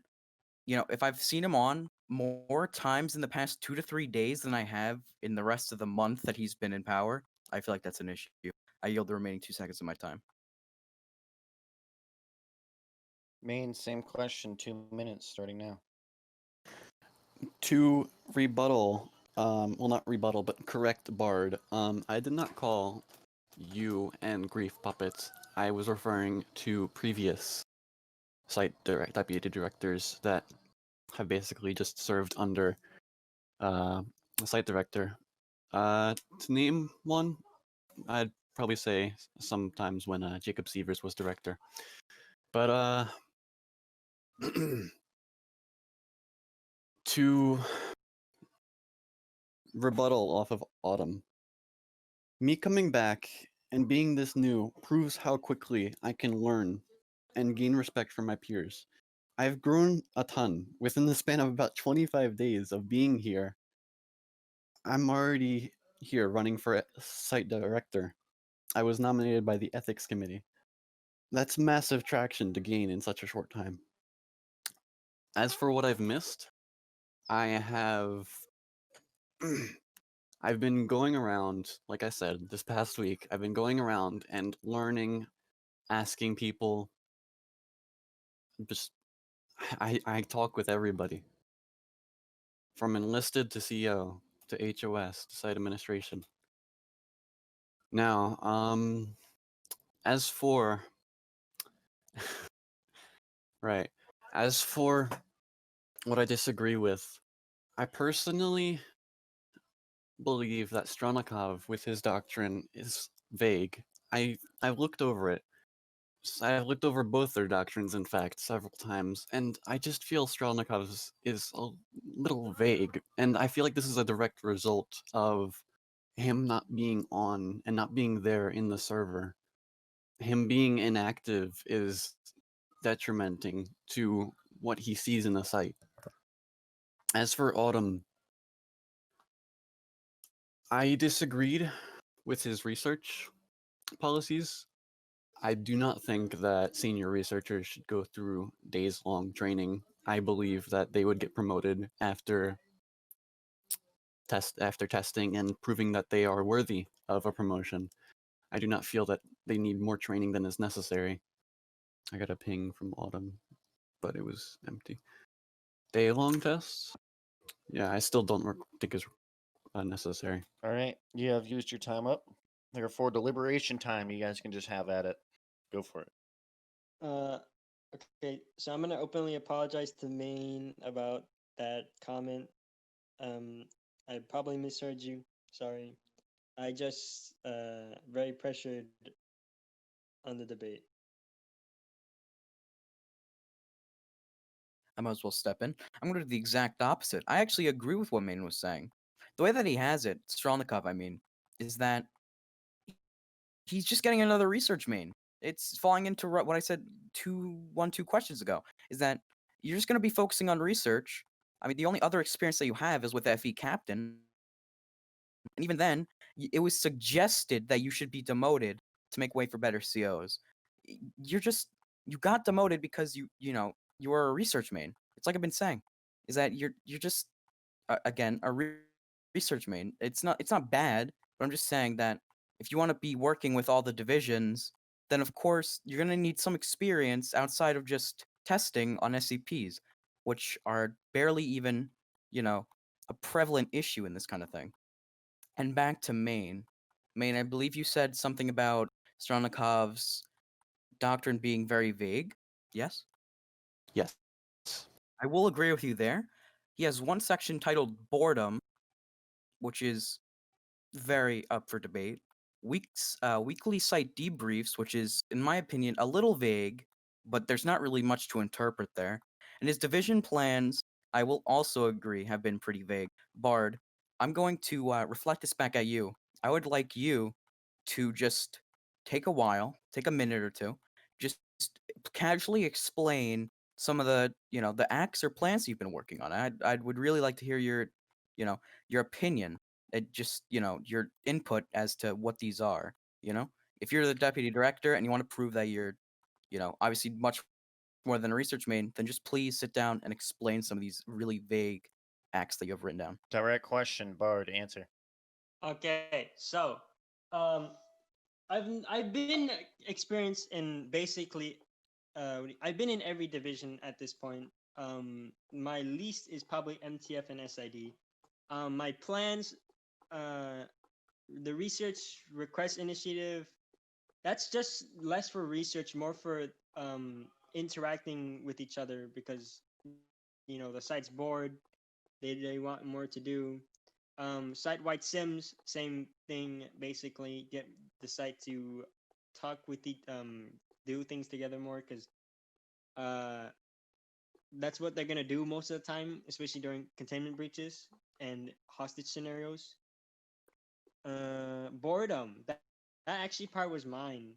Speaker 3: if I've seen him on more times in the past 2 to 3 days than I have in the rest of the month that he's been in power, I feel like that's an issue. I yield the remaining 2 seconds of my time.
Speaker 5: Maine, same question, 2 minutes starting now.
Speaker 4: To rebuttal, well, not rebuttal, but correct Bard, I did not call you and Grief puppets. I was referring to previous deputy directors that have basically just served under the site director. To name one, I'd probably say sometimes when Jacob Sievers was director. But to rebuttal off of Autumn. Me coming back and being this new proves how quickly I can learn and gain respect from my peers. I've grown a ton within the span of about 25 days of being here. I'm already here running for site director. I was nominated by the ethics committee. That's massive traction to gain in such a short time. As for what I've missed, I have I've been going around, like I said, this past week, I've been going around and learning, asking people. Just I talk with everybody. From enlisted to CEO to HOS to site administration. Now, as for right, as for what I disagree with, I personally believe that Stranikov, with his doctrine, is vague. I've looked over it. I've looked over both their doctrines, in fact, several times, and I just feel Strelnikov's is a little vague, and I feel like this is a direct result of him not being on and not being there in the server. Him being inactive is detrimenting to what he sees in the site. As for Autumn, I disagreed with his research policies. I do not think that senior researchers should go through days-long training. I believe that they would get promoted after testing and proving that they are worthy of a promotion. I do not feel that they need more training than is necessary. I got a ping from Autumn, but it was empty. Day-long tests? Yeah, I still don't think is necessary.
Speaker 5: All right, you have used your time up. Therefore, deliberation time. You guys can just have at it. Go for it.
Speaker 2: Okay, so I'm gonna openly apologize to Maine about that comment. I probably misheard you. Sorry. I just very pressured on the debate.
Speaker 3: I might as well step in. I'm going to do the exact opposite. I actually agree with what Maine was saying. The way that he has it, Strelnikov, I mean, is that he's just getting another research main. It's falling into what I said 2 questions ago, is that you're just going to be focusing on research. I mean, the only other experience that you have is with FE Captain. And even then, it was suggested that you should be demoted to make way for better COs. You got demoted because you were a research main. It's like I've been saying, is that you're just again a research main. It's not bad, but I'm just saying that if you want to be working with all the divisions, then of course you're gonna need some experience outside of just testing on SCPs, which are barely even a prevalent issue in this kind of thing. And back to Maine. Maine, I believe you said something about Stronikov's doctrine being very vague. Yes?
Speaker 4: Yes.
Speaker 3: I will agree with you there. He has one section titled Boredom, which is very up for debate. Weekly site debriefs, which is, in my opinion, a little vague, but there's not really much to interpret there. And his division plans, I will also agree, have been pretty vague. Bard, I'm going to reflect this back at you. I would like you to just take a minute or two, just casually explain some of the acts or plans you've been working on. I would really like to hear your opinion, just your input as to what these are. If you're the deputy director and you want to prove that you're obviously much more than a research main, then just please sit down and explain some of these really vague acts that you have written down.
Speaker 5: Direct question, Bard. Answer.
Speaker 2: Okay, so I've been experienced in basically I've been in every division at this point. My least is probably MTF and SID. My plans, the research request initiative, that's just less for research, more for interacting with each other because the site's bored. They want more to do. Site-wide sims, same thing. Basically, get the site to talk with do things together more because that's what they're gonna do most of the time, especially during containment breaches and hostage scenarios. Boredom. That actually part was mine.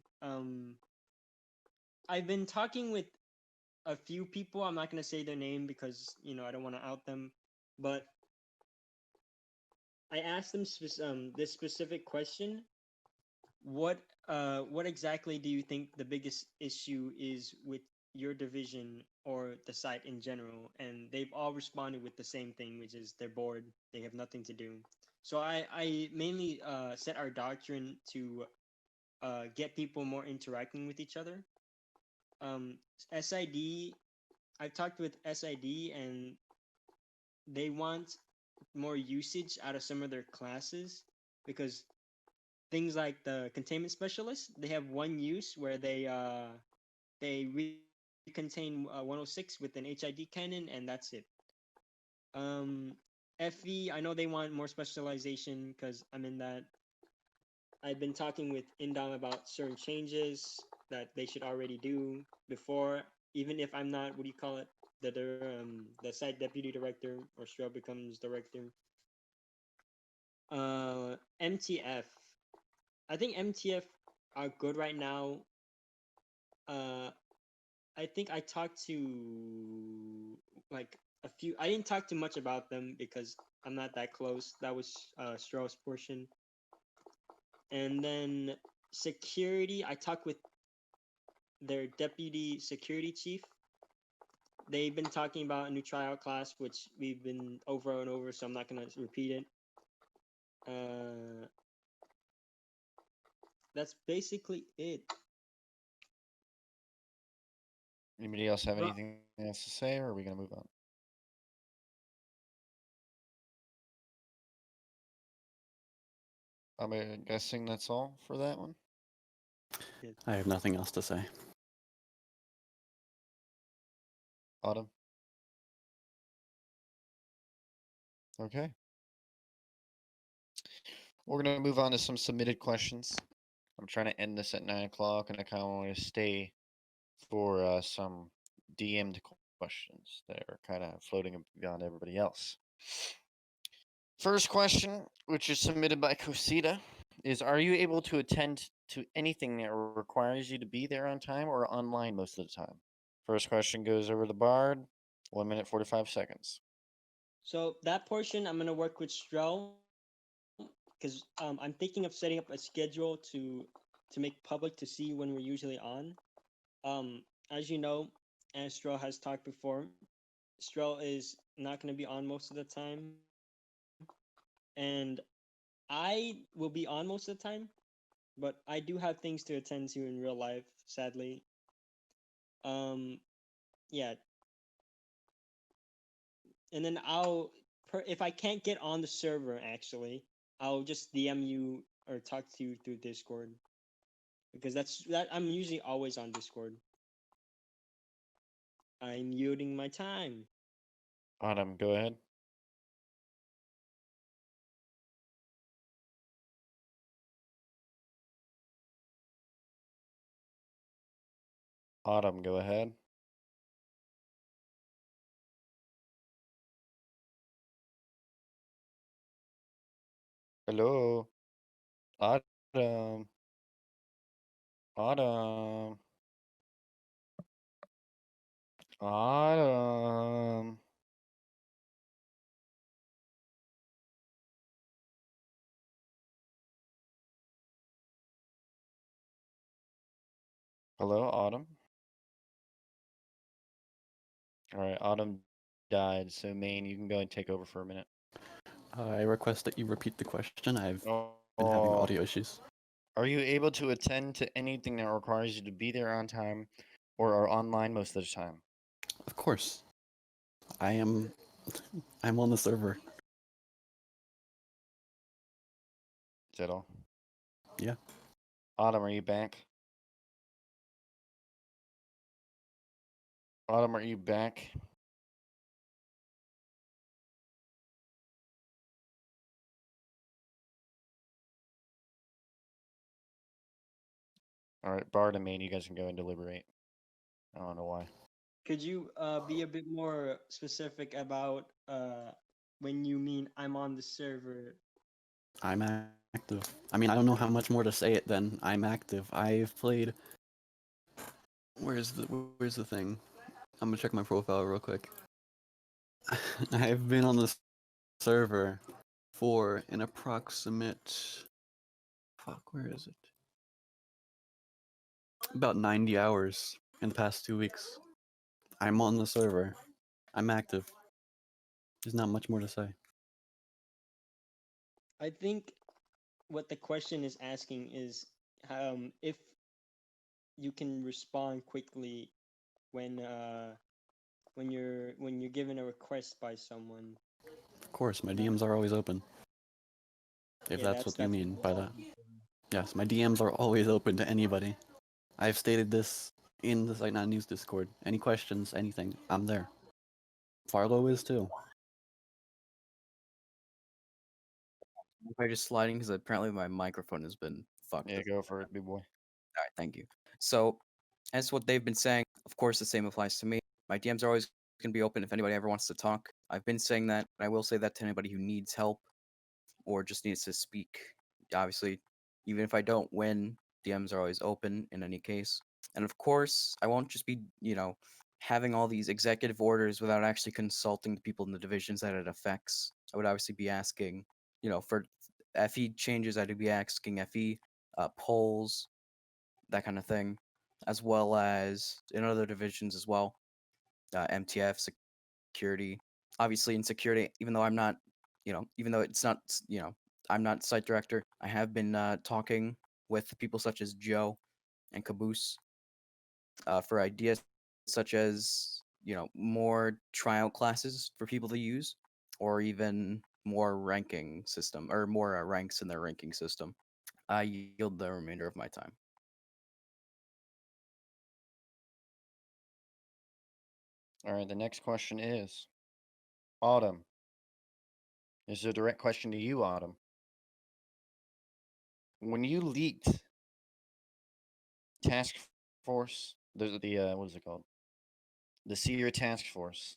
Speaker 2: I've been talking with a few people. I'm not gonna say their name because I don't want to out them, but I asked them this specific question. What exactly do you think the biggest issue is with your division or the site in general? And they've all responded with the same thing, which is they're bored, they have nothing to do. So I mainly set our doctrine to get people more interacting with each other. SID, I've talked with SID and they want more usage out of some of their classes because things like the containment specialist, they have one use where they contain 106 with an HID cannon, and that's it. FE, I know they want more specialization because I'm in that. I've been talking with Indom about certain changes that they should already do before, even if I'm not, what do you call it, the site deputy director or Stroh becomes director. MTF, I think MTF are good right now. I think I talked to like a few. I didn't talk too much about them because I'm not that close. That was Stroh's portion. And then security, I talked with their deputy security chief. They've been talking about a new tryout class, which we've been over and over, so I'm not gonna repeat it. That's basically it.
Speaker 5: Anybody else have
Speaker 2: Well-
Speaker 5: anything else to say, or are we gonna move on? I'm guessing that's all for that one.
Speaker 4: I have nothing else to say.
Speaker 5: Autumn. Okay. We're gonna move on to some submitted questions. I'm trying to end this at 9 o'clock, and I kind of want to stay for some DM'd questions that are kind of floating beyond everybody else. First question, which is submitted by Cosita, is: are you able to attend to anything that requires you to be there on time or online most of the time? First question goes over the Bard. 1 minute 45 seconds.
Speaker 2: So that portion, I'm gonna work with Strel because I'm thinking of setting up a schedule to make public to see when we're usually on. As you know, as Strel has talked before, Strel is not gonna be on most of the time, and I will be on most of the time, but I do have things to attend to in real life, sadly. Yeah. And then if I can't get on the server, actually, I'll just DM you or talk to you through Discord. Because I'm usually always on Discord. I'm yielding my time.
Speaker 5: Autumn, go ahead. Autumn, go ahead. Hello. Autumn. Autumn. Autumn. Hello, Autumn. All right, Autumn died, so Maine, you can go and take over for a minute.
Speaker 4: I request that you repeat the question. I've
Speaker 5: Oh,
Speaker 4: been having audio issues.
Speaker 5: are you able to attend to anything that requires you to be there on time or are online most of the time?
Speaker 4: Of course. I'm on the server.
Speaker 5: Is that all?
Speaker 4: Yeah.
Speaker 5: Autumn, are you back? Autumn, are you back? All right, Bard and Maine, you guys can go and deliberate. I don't know why.
Speaker 2: Could you be a bit more specific about when you mean I'm on the server?
Speaker 4: I'm active. I mean, I don't know how much more to say it than I'm active. I've played. Where's the thing? I'm gonna check my profile real quick. I've been on the server for an approximate. Fuck, where is it? About 90 hours in the past 2 weeks. I'm on the server. I'm active. There's not much more to say.
Speaker 2: I think what the question is asking is if you can respond quickly when you're given a request by someone.
Speaker 4: Of course, my DMs are always open. If
Speaker 2: Yeah,
Speaker 4: that's what you
Speaker 2: what
Speaker 4: mean
Speaker 2: we're
Speaker 4: by that.
Speaker 2: asking for.
Speaker 4: Yes, my DMs are always open to anybody. I've stated this in the Site 9 News Discord. Any questions, anything, I'm there. Farlow is too.
Speaker 3: If I just sliding because apparently my microphone has been fucked.
Speaker 5: Yeah,
Speaker 3: up.
Speaker 5: go for it, big boy.
Speaker 3: All right, thank you. So, as what they've been saying, of course, the same applies to me. My DMs are always going to be open if anybody ever wants to talk. I've been saying that, and I will say that to anybody who needs help or just needs to speak. Obviously, even if I don't win, DMs are always open in any case. And of course, I won't just be, having all these executive orders without actually consulting the people in the divisions that it affects. I would obviously be asking, for FE changes, I'd be asking FE polls, that kind of thing, as well as in other divisions as well, MTF, security. Obviously, in security, even though I'm not, even though it's not, I'm not site director, I have been talking with people such as Joe and Caboose for ideas such as, more tryout classes for people to use, or even more ranking system, or more ranks in their ranking system. I yield the remainder of my time.
Speaker 5: All right, the next question is Autumn. This is a direct question to you, Autumn. When you leaked Task Force, the what is it called? The Sierra Task Force.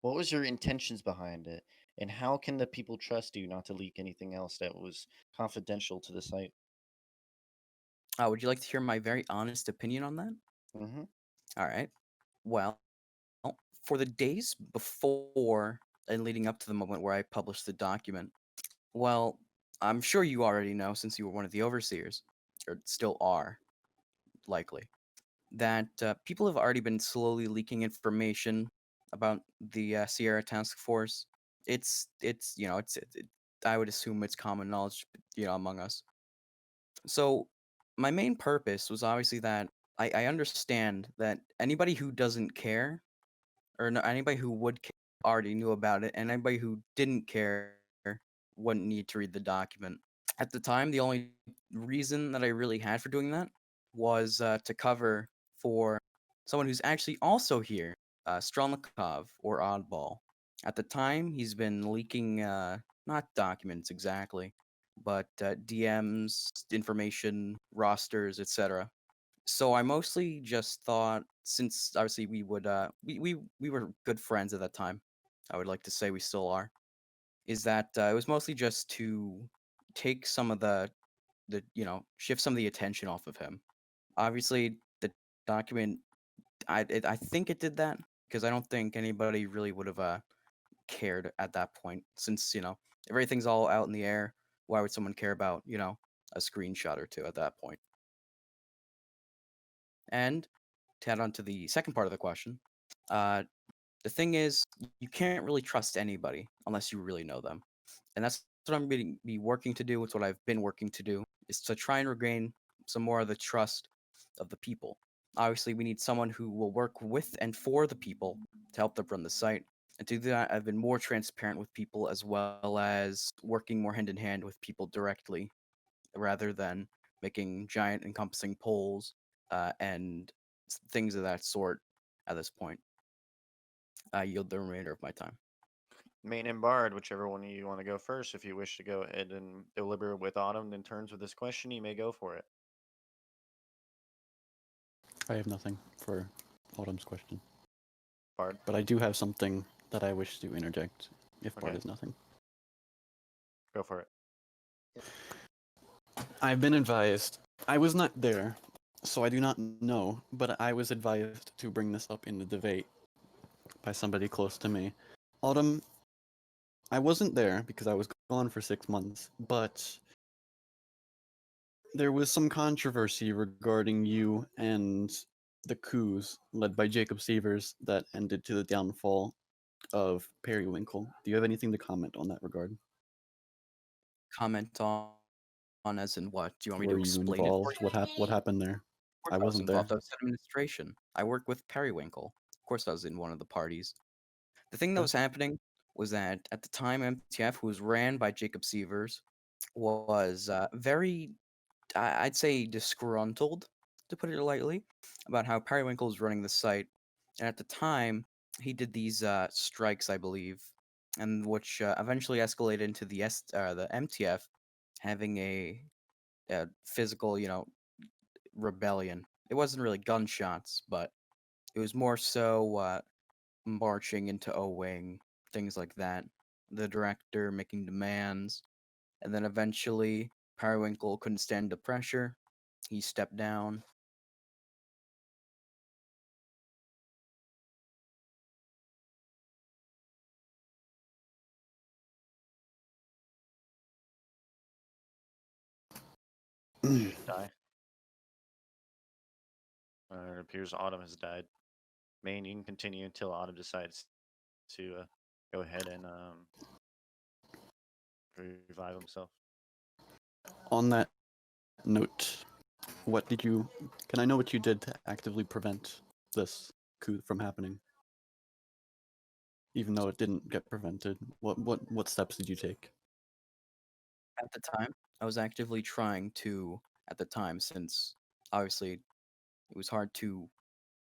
Speaker 5: What was your intentions behind it, and how can the people trust you not to leak anything else that was confidential to the site?
Speaker 3: Would you like to hear my very honest opinion on that?
Speaker 5: Mm-hmm.
Speaker 3: All right. Well, for the days before and leading up to the moment where I published the document, well, I'm sure you already know since you were one of the overseers, or still are, likely, that people have already been slowly leaking information about the Sierra Task Force. I would assume it's common knowledge, among us. So, my main purpose was obviously that I understand that anybody who doesn't care, or no, anybody who would care already knew about it, and anybody who didn't care wouldn't need to read the document. At the time, the only reason that I really had for doing that was to cover for someone who's actually also here, Strelnikov or Oddball. At the time, he's been leaking not documents exactly, but DMs, information, rosters, etc. So I mostly just thought, since obviously we would we were good friends at that time, I would like to say we still are, is that it was mostly just to take some of the shift some of the attention off of him. Obviously, the document, I think it did that because I don't think anybody really would have cared at that point, since everything's all out in the air. Why would someone care about a screenshot or two at that point? And to add on to the second part of the question, uh, the thing is, you can't really trust anybody unless you really know them, and that's what I'm going to be working to do. It's what I've been working to do, is to try and regain some more of the trust of the people. Obviously, we need someone who will work with and for the people to help them run the site. And to do that, I've been more transparent with people, as well as working more hand in hand with people directly, rather than making giant encompassing polls and things of that sort at this point. I yield the remainder of my time.
Speaker 5: Main and Bard, whichever one of you want to go first. If you wish to go ahead and deliberate with Autumn in terms of this question, you may go for it.
Speaker 4: I have nothing for Autumn's question.
Speaker 1: Bard.
Speaker 4: But I do have something that I wish to interject, if Bard
Speaker 1: Okay.
Speaker 4: is nothing.
Speaker 1: Go for it.
Speaker 4: I've been advised. I was not there, so I do not know, but I was advised to bring this up in the debate by somebody close to me. Autumn, I wasn't there because I was gone for 6 months, but there was some controversy regarding you and the coups led by Jacob Severs that ended to the downfall of Periwinkle. Do you have anything to comment on that regard?
Speaker 3: Comment on as in what? Do you want me to
Speaker 4: Were you
Speaker 3: explain it for
Speaker 4: involved?
Speaker 3: you?
Speaker 4: What happened there?
Speaker 3: Of course
Speaker 4: I
Speaker 3: I was
Speaker 4: wasn't there.
Speaker 3: involved. I was in administration. I worked with Periwinkle. Of course, I was in one of the parties. The thing that
Speaker 4: Okay.
Speaker 3: was happening was that at the time, MTF, who was ran by Jacob Severs, was very, I'd say, disgruntled, to put it lightly, about how Periwinkle was running the site. And at the time, he did these strikes, I believe, and which eventually escalated into the MTF having a physical, rebellion. It wasn't really gunshots, but it was more so marching into O-Wing, things like that. The director making demands, and then eventually Periwinkle couldn't stand the pressure. He stepped down.
Speaker 1: Die. It appears Autumn has died. Main, you can continue until Autumn decides to go ahead and revive himself.
Speaker 4: On that note, can I know what you did to actively prevent this coup from happening? Even though it didn't get prevented, what steps did you take?
Speaker 3: At the time, I was actively trying to, at the time, since obviously it was hard to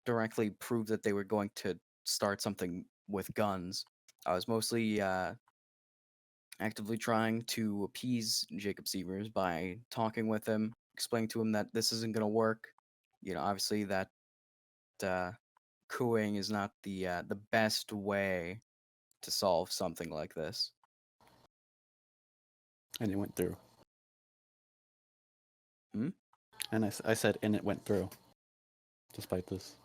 Speaker 3: directly prove that they were going to start something with guns. I was mostly actively trying to appease Jacob Severs by talking with him, explaining to him that this isn't going to work. Obviously that cooing is not the best way to solve something like this.
Speaker 4: And it went through.
Speaker 3: Hmm?
Speaker 4: And I said, and it went through, despite this.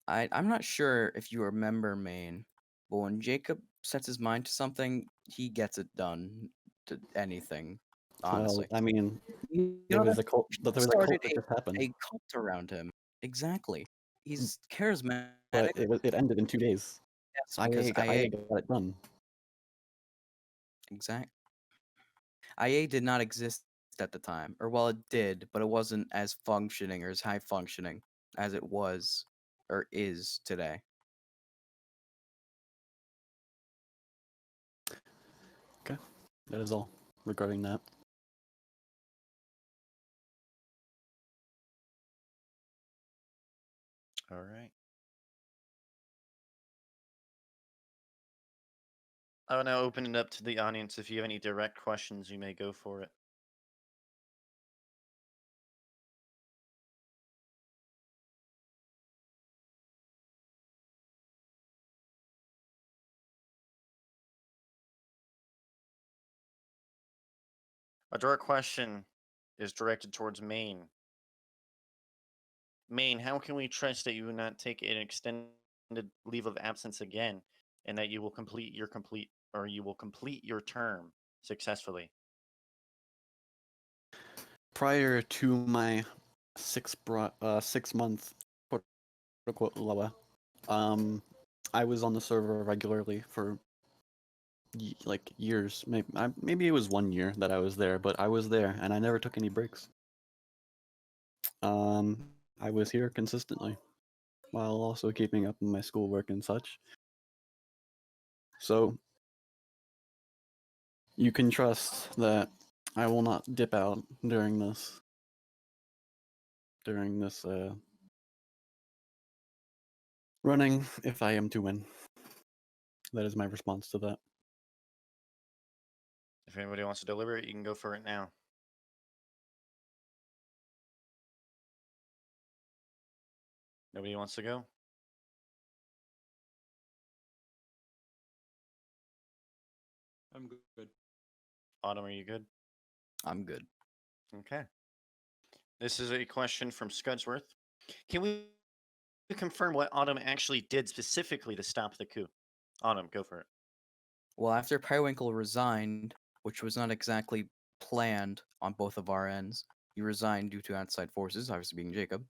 Speaker 3: I'm not sure if you remember, Maine, but when Jacob sets his mind to something, he gets it done to anything. Honestly,
Speaker 4: Well, I mean,
Speaker 3: you
Speaker 4: there
Speaker 3: know
Speaker 4: was
Speaker 3: that
Speaker 4: a cult. There was a
Speaker 3: started
Speaker 4: cult that just happened,
Speaker 3: a cult around him. Exactly. He's charismatic.
Speaker 4: but it ended in 2 days.
Speaker 3: Yes,
Speaker 4: IA
Speaker 3: because
Speaker 4: got, IA got it done.
Speaker 3: exact. IA did not exist at the time, or well, it did, but it wasn't as functioning or as high functioning as it was or is today.
Speaker 4: Okay, that is all regarding that.
Speaker 1: All right. I will now open it up to the audience. If you have any direct questions, you may go for it. A direct question is directed towards Maine. Maine, how can we trust that you will not take an extended leave of absence again, and that you will complete your term successfully?
Speaker 4: Prior to my 6-month quote unquote LOA, I was on the server regularly for like years. Maybe it was 1 year that I was there, but I was there and I never took any breaks. I was here consistently while also keeping up with my schoolwork and such. So you can trust that I will not dip out during this running if I am to win. That is my response to that.
Speaker 1: If anybody wants to deliberate, you can go for it now. Nobody wants to go?
Speaker 2: I'm good.
Speaker 1: Autumn, are you good?
Speaker 3: I'm good.
Speaker 1: Okay. This is a question from Scudsworth. Can we confirm what Autumn actually did specifically to stop the coup? Autumn, go for it.
Speaker 3: Well, after Periwinkle resigned, which was not exactly planned on both of our ends, he resigned due to outside forces, obviously being Jacob.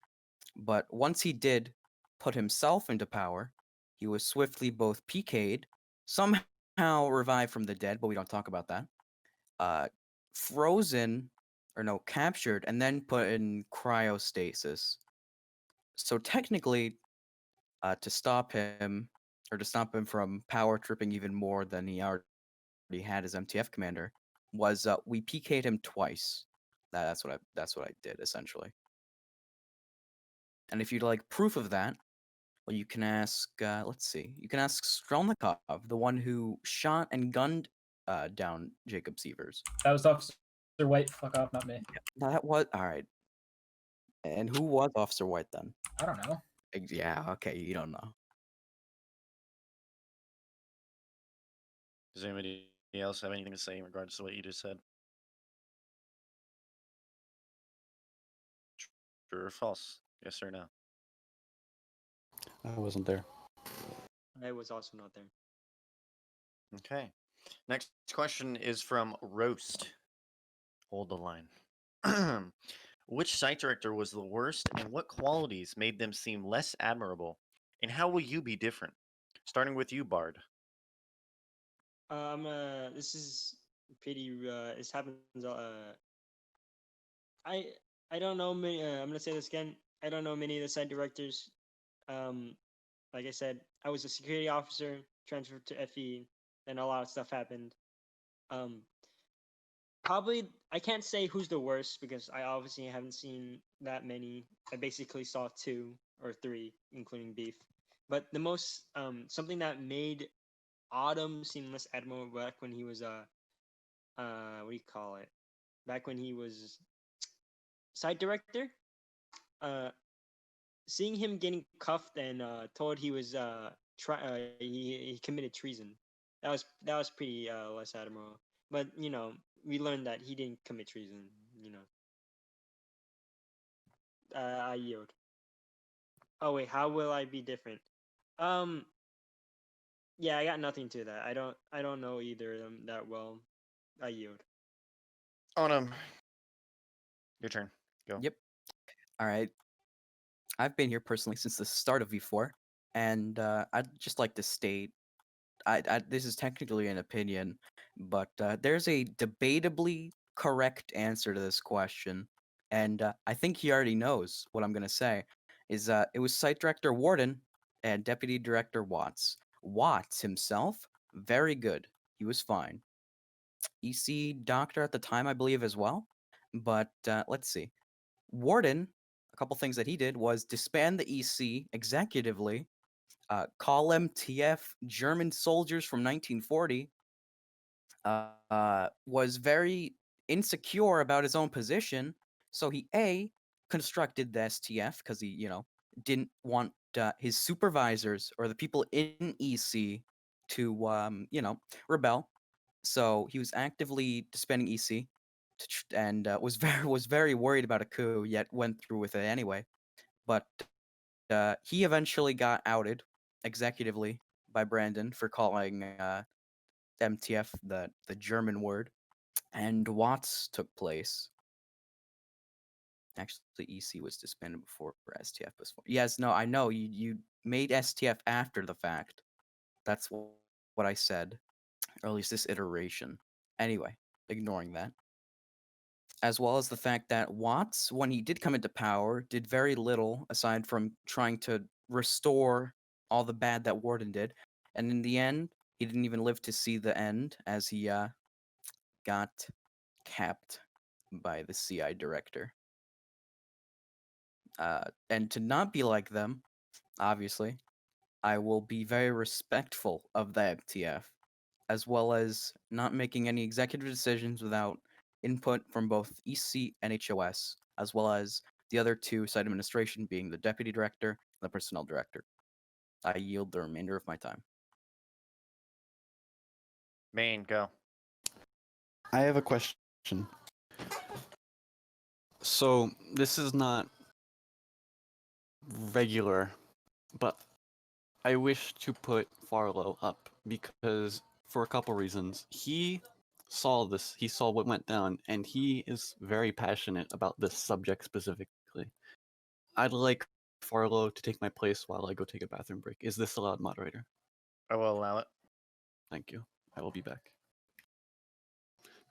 Speaker 3: But once he did put himself into power, he was swiftly both PK'd, somehow revived from the dead, but we don't talk about that. Frozen, or no, captured, and then put in cryostasis. So technically, to stop him, or to stop him from power tripping even more than he already had as MTF commander, was we PK'd him twice. That's what I did essentially. And if you'd like proof of that, well, you can ask. Let's see. You can ask Strelnikov, the one who shot and gunned down Jacob Sievers.
Speaker 7: That was Officer White. Fuck off, not me.
Speaker 3: That was all right. And who was Officer White then?
Speaker 7: I don't know.
Speaker 3: Yeah. Okay. You don't know.
Speaker 1: Does anybody else have anything to say in regards to what you just said? True or false? Yes or no?
Speaker 4: I wasn't there.
Speaker 2: I was also not there.
Speaker 1: Okay. Next question is from Roast. Hold the line. Which site director was the worst, and what qualities made them seem less admirable? And how will you be different? Starting with you, Bard.
Speaker 2: This is pretty. This happens. I don't know many. I'm gonna say this again. I don't know many of the site directors. Like I said, I was a security officer, transferred to FE, and a lot of stuff happened. Probably I can't say who's the worst because I obviously haven't seen that many. I basically saw 2 or 3, including Beef. But the most something that made Autumn seem less admirable back when he was what do you call it? Back when he was site director. Seeing him getting cuffed and told he was he committed treason. That was pretty less admirable. But you know, we learned that he didn't commit treason. You know, I yield. Oh wait, how will I be different? Yeah, I got nothing to that. I don't know either of them that well. I yield.
Speaker 1: Autumn. Your turn. Go.
Speaker 3: Yep. All right. I've been here personally since the start of V4, and I'd just like to state, this is technically an opinion, but there's a debatably correct answer to this question, and I think he already knows what I'm gonna say. Is it was Site Director Warden and Deputy Director Watts. Watts himself, very good. He was fine. EC Doctor at the time, I believe, as well. But let's see. Warden, a couple things that he did was disband the EC executively, call MTF German soldiers from 1940, was very insecure about his own position, so he constructed the STF because he, didn't want his supervisors or the people in EC to, rebel. So he was actively disbanding EC, and was very worried about a coup, yet went through with it anyway. But he eventually got outed executively by Brandon for calling MTF the German word, and Watts took place. Actually, EC was disbanded before STF was formed. Yes, no, I know you made STF after the fact. That's what I said, or at least this iteration. Anyway, ignoring that. As well as the fact that Watts, when he did come into power, did very little aside from trying to restore all the bad that Warden did. And in the end, he didn't even live to see the end, as he got capped by the CI director. And to not be like them, obviously, I will be very respectful of the MTF, as well as not making any executive decisions without input from both EC and HOS, as well as the other 2 site administration being the deputy director, the personnel director. I yield the remainder of my time.
Speaker 5: Main, go.
Speaker 4: I have a question. So this is not regular, but I wish to put Farlow up because for a couple reasons. He saw this, he saw what went down, and he is very passionate about this subject specifically. I'd like Farlow to take my place while I go take a bathroom break. Is this allowed, moderator?
Speaker 5: I will allow it.
Speaker 4: Thank you. I will be back.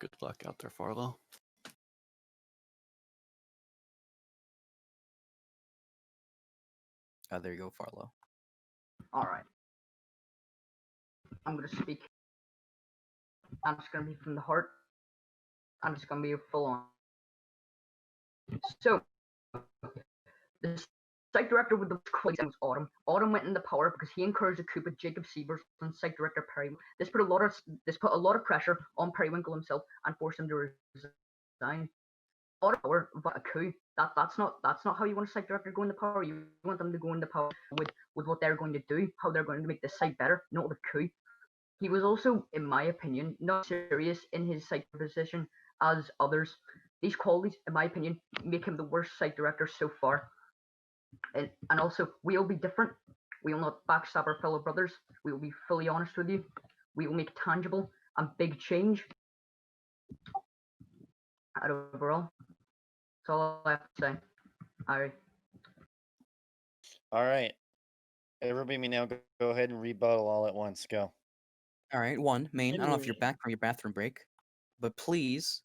Speaker 4: Good luck out there, Farlow.
Speaker 3: There you go, Farlow.
Speaker 8: All right. I'm gonna speak. I'm just gonna be from the heart. I'm just gonna be full on. So, the site director with the quiz was Autumn. Autumn went into power because he encouraged a coup with Jacob Sievers and site director Perry. This put a lot of pressure on Periwinkle himself and forced him to resign. Power but a coup. That's not how you want a site director to go into power. You want them to go into power with what they're going to do, how they're going to make the site better, not with a coup. He was also, in my opinion, not serious in his site position as others. These qualities, in my opinion, make him the worst site director so far. And also, we'll be different. We will not backstab our fellow brothers. We will be fully honest with you. We will make tangible and big change. And overall, that's all I have to say. Alright.
Speaker 5: All right. Everybody may now go ahead and rebuttal all at once. Go.
Speaker 3: All right, Main, I don't know if you're
Speaker 2: Anyway.
Speaker 3: back from your bathroom break, but please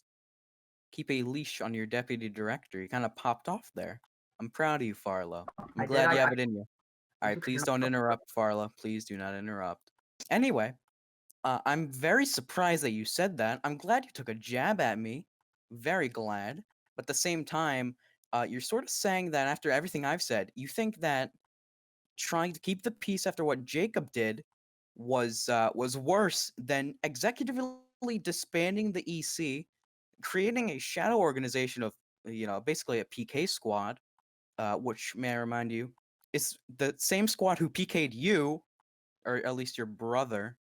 Speaker 3: keep a leash on your deputy director. You kind of popped off there. I'm proud of you, Farlow. I'm
Speaker 8: I
Speaker 3: glad
Speaker 8: did,
Speaker 3: you
Speaker 8: I-
Speaker 3: have it in you. All right, please don't interrupt, Farlow. Please do not interrupt. Anyway, I'm very surprised that you said that. I'm glad you took a jab at me. Very glad. But at the same time, you're sort of saying that after everything I've said, you think that trying to keep the peace after what Jacob did was worse than executively disbanding the EC, creating a shadow organization of basically a PK squad, which may I remind you is the same squad who PK'd you, or at least your brother,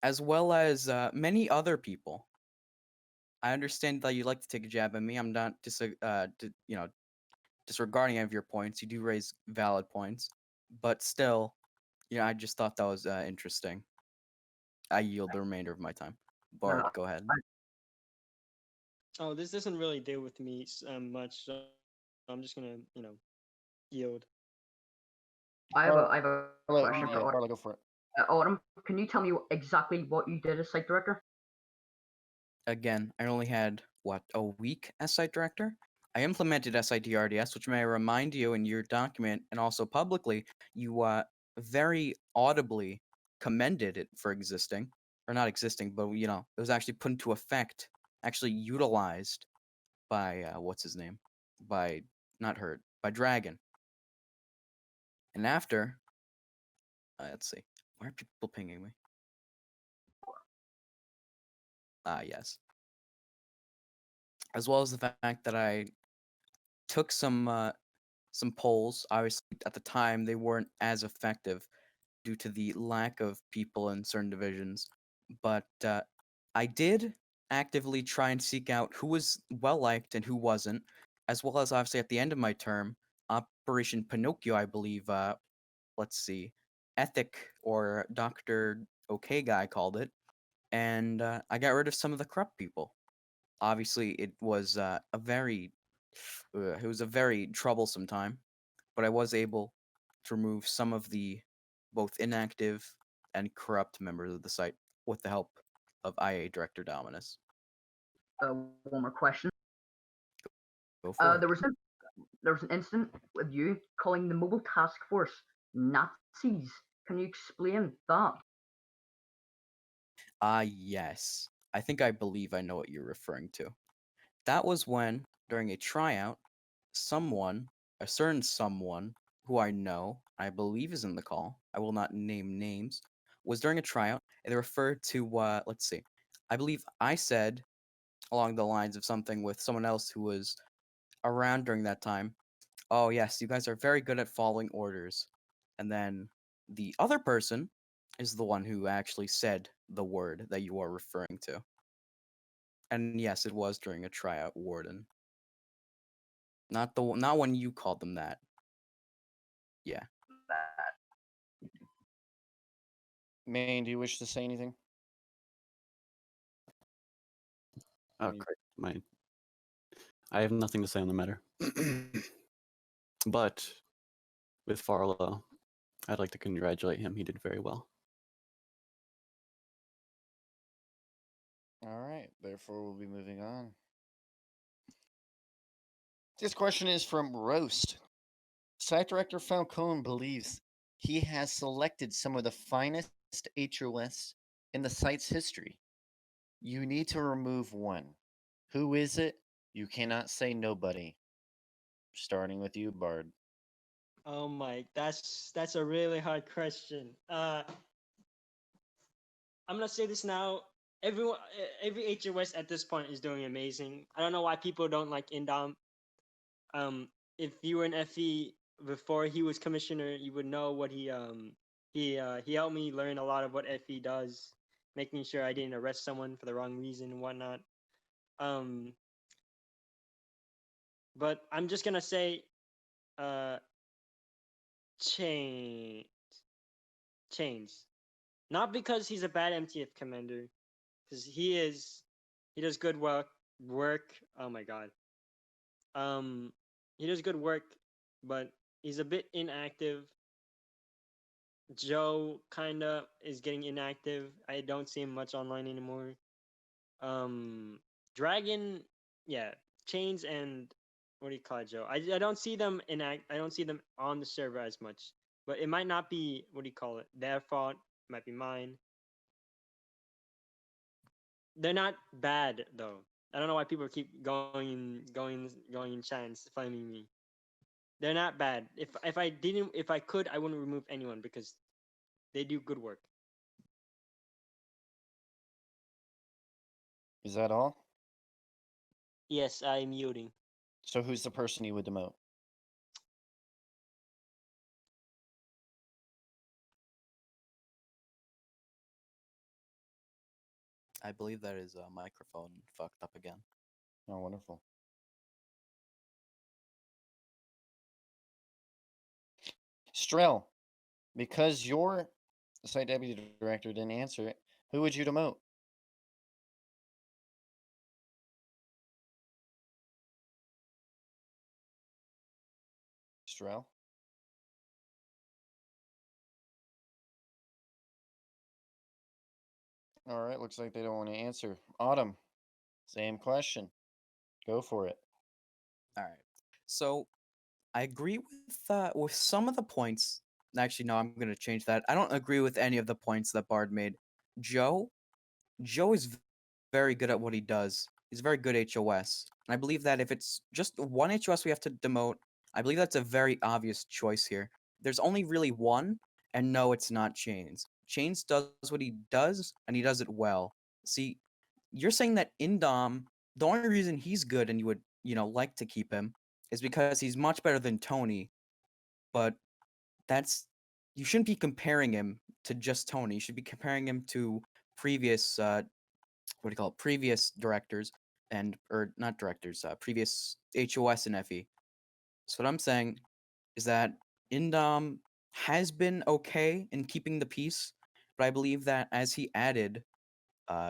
Speaker 3: as well as many other people. I understand that you like to take a jab at me. I'm not disregarding any of your points. You do raise valid points, but still, I just thought that was interesting. I yield the remainder of my time. Bard, go ahead.
Speaker 2: Oh, this doesn't really deal with me much, so I'm just gonna, yield.
Speaker 8: I have a question for Autumn.
Speaker 5: Farlow, go for it.
Speaker 8: Autumn, can you tell me exactly what you did as site director?
Speaker 3: Again, I only had a week as site director. I implemented SIDRDS, which may I remind you in your document and also publicly, you very audibly commended it for existing, or not existing, but it was actually put into effect, actually utilized by what's his name, by Dragon. And after, let's see, why are people pinging me? Yes. As well as the fact that I took some polls. Obviously, at the time, they weren't as effective due to the lack of people in certain divisions. But I did actively try and seek out who was well liked and who wasn't, as well as obviously at the end of my term, Operation Pinocchio, I believe. Let's see, Ethic or Dr. OK Guy called it, and I got rid of some of the corrupt people. Obviously, it was a very troublesome time, but I was able to remove some of the both inactive and corrupt members of the site with the help of IA Director Dominus.
Speaker 8: One more question.
Speaker 3: Go for it.
Speaker 8: There was an incident with you calling the Mobile Task Force Nazis. Can you explain that?
Speaker 3: Yes. I believe I know what you're referring to. That was when, during a tryout, a certain someone, who I know, I believe is in the call, I will not name names, was during a tryout, and they referred to, let's see, I believe I said, along the lines of something with someone else who was around during that time, oh yes, you guys are very good at following orders. And then the other person is the one who actually said the word that you are referring to. And yes, it was during a tryout, Warden. Not when you called them that. Yeah.
Speaker 5: Maine, do you wish to say anything?
Speaker 4: Oh,
Speaker 5: you-
Speaker 4: great. I have nothing to say on the matter. But with Farlow, I'd like to congratulate him. He did very well.
Speaker 5: All right. Therefore, we'll be moving on. This question is from Roast. Site director Falcone believes he has selected some of the finest HOS in the site's history. You need to remove one. Who is it? You cannot say nobody. Starting with you, Bard.
Speaker 2: Oh my, that's a really hard question. I'm gonna say this now. Every HOS at this point is doing amazing. I don't know why people don't like Indom. If you were in FE before he was commissioner, you would know what he helped me learn a lot of what FE does, making sure I didn't arrest someone for the wrong reason and whatnot. But I'm just gonna say, chains. Chains. Not because he's a bad MTF commander, because he does good work. Oh my god. He does good work, but he's a bit inactive. Joe kinda is getting inactive. I don't see him much online anymore. Dragon, yeah, Chains and what do you call it, Joe? I don't see them I don't see them on the server as much. But it might not be what do you call it? Their fault. It might be mine. They're not bad though. I don't know why people keep going in chance flaming me. They're not bad. If I could, I wouldn't remove anyone because they do good work.
Speaker 5: Is that all?
Speaker 2: Yes, I'm muting.
Speaker 5: So who's the person you would demote?
Speaker 3: I believe that is a microphone fucked up again.
Speaker 5: Oh, wonderful. Strel, because your site deputy director didn't answer it, who would you demote? Strel? All right, looks like they don't want to answer. Autumn, same question. Go for it.
Speaker 3: All right. So I agree with some of the points. Actually, no, I'm gonna change that. I don't agree with any of the points that Bard made. Joe is very good at what he does. He's a very good HOS. And I believe that if it's just one HOS we have to demote, I believe that's a very obvious choice here. There's only really one, and no, it's not Chains. Chains does what he does, and he does it well. See, you're saying that Indom, the only reason he's good and you would, like to keep him is because he's much better than Tony. But you shouldn't be comparing him to just Tony. You should be comparing him to previous previous directors or not directors, previous HOS and FE. So what I'm saying is that Indom has been okay in keeping the peace, but I believe that as he added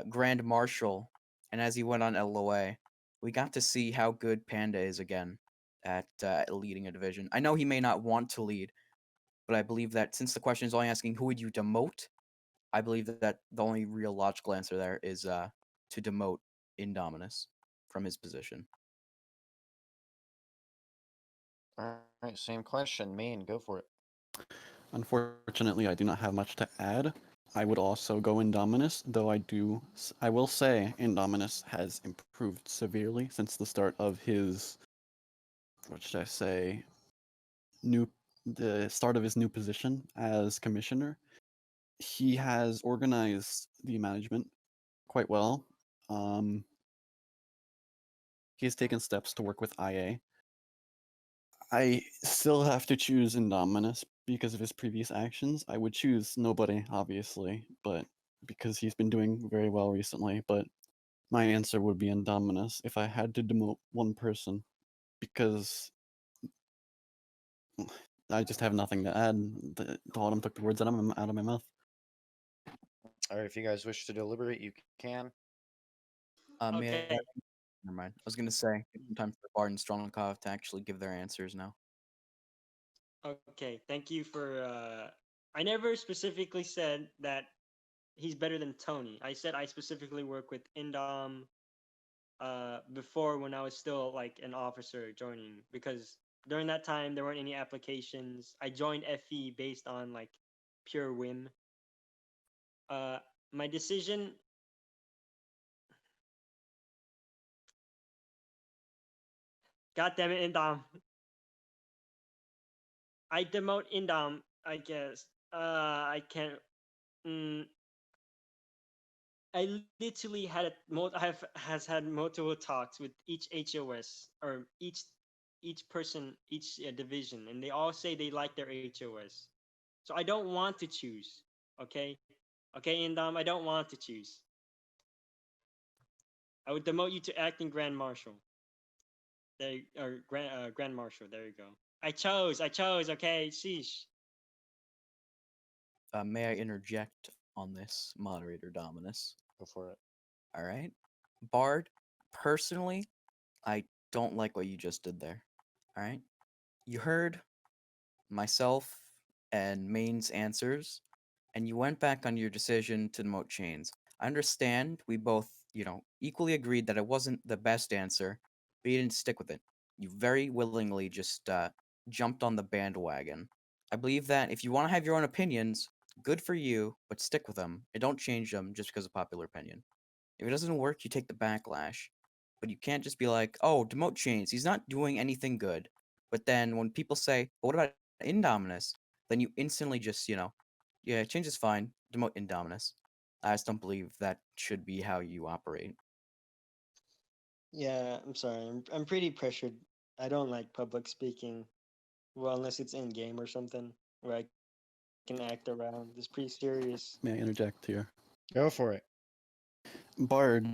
Speaker 3: Grand Marshal and as he went on LOA, we got to see how good Panda is again at leading a division. I know he may not want to lead, but I believe that since the question is only asking who would you demote, I believe that the only real logical answer there is to demote Indominus from his position.
Speaker 5: All right, same question. Main, go for it.
Speaker 4: Unfortunately, I do not have much to add. I would also go Indominus, though I will say Indominus has improved severely since the start of his, what should I say, the start of his new position as commissioner. He has organized the management quite well. He has taken steps to work with IA. I still have to choose Indominus because of his previous actions. I would choose nobody, obviously, but because he's been doing very well recently. But my answer would be Indominus if I had to demote one person, because I just have nothing to add. The Autumn took the words out of my mouth.
Speaker 5: All right, if you guys wish to deliberate, you can.
Speaker 3: May I,
Speaker 2: Okay.
Speaker 3: never mind. I was gonna say give some time for Bard and Strongkov to actually give their answers now.
Speaker 2: Okay, thank you for. I never specifically said that he's better than Tony. I said I specifically work with Indom. Before when I was still like an officer joining, because during that time there weren't any applications. I joined FE based on like pure whim. My decision. God damn it, Indom. I demote Indom, I guess. I can't. I literally had has had multiple talks with each HOS or each person, each division, and they all say they like their HOS. So I don't want to choose. Okay, okay, Indom, I don't want to choose. I would demote you to acting Grand Marshal. There, or Grand Marshal. There you go. I chose. Okay, sheesh.
Speaker 3: May I interject on this, Moderator Dominus?
Speaker 5: Go for it.
Speaker 3: All right, Bard. Personally, I don't like what you just did there. All right, you heard myself and Main's answers, and you went back on your decision to demote Chains. I understand we both, equally agreed that it wasn't the best answer, but you didn't stick with it. You very willingly just jumped on the bandwagon. I believe that if you want to have your own opinions, good for you, but stick with them and don't change them just because of popular opinion. If it doesn't work, you take the backlash. But you can't just be like, oh, demote Chains, he's not doing anything good. But then when people say, well, what about Indominus? Then you instantly just, yeah, Change is fine, demote Indominus. I just don't believe that should be how you operate.
Speaker 2: Yeah, I'm sorry. I'm pretty pressured. I don't like public speaking. Well, unless it's in game or something where I can act around. It's pretty serious.
Speaker 4: May I interject here?
Speaker 5: Go for it.
Speaker 4: Bard,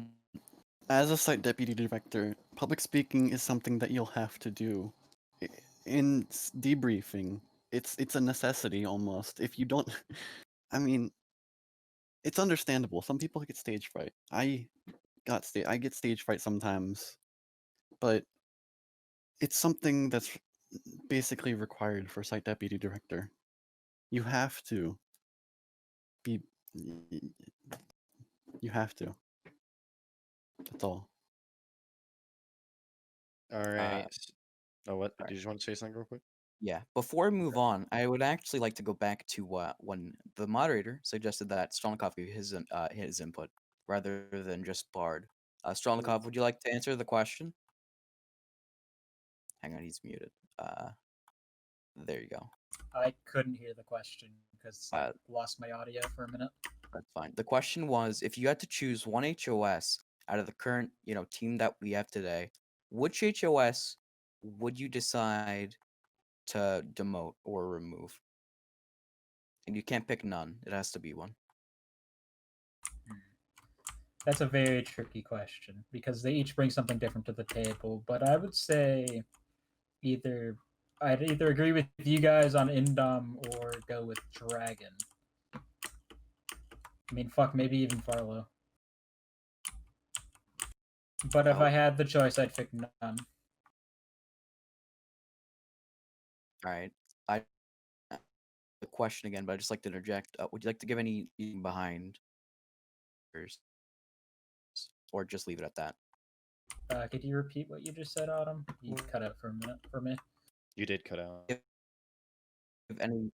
Speaker 4: as a site deputy director, public speaking is something that you'll have to do. In debriefing, it's a necessity almost. If you don't, I mean, it's understandable. Some people get stage fright. I get stage fright sometimes, but it's something that's basically required for site deputy director. You have to be. You have to. That's all.
Speaker 5: All right. Oh, what?
Speaker 3: right.
Speaker 5: Did you just want to say something real quick?
Speaker 3: Yeah, before we move on, I would actually like to go back to when the moderator suggested that Strongkov give his input rather than just Bard. Strongkov, would you like to answer the question? Hang on, he's muted. There you go.
Speaker 7: I couldn't hear the question because I
Speaker 3: Uh,
Speaker 7: lost my audio for a minute.
Speaker 3: That's fine. The question was, if you had to choose one HOS out of the current, team that we have today, which HOS would you decide to demote or remove? And you can't pick none. It has to be one.
Speaker 7: That's a very tricky question because they each bring something different to the table. But I would say I'd either agree with you guys on Indom or go with Dragon. I mean, fuck, maybe even Farlow. But if I had the choice, I'd pick none.
Speaker 3: All right. The question again, but I'd just like to interject. Would you like to give any behind, or just leave it at that?
Speaker 7: Could you repeat what you just said, Autumn? You cut out for a minute for me.
Speaker 5: You did cut out.
Speaker 3: If any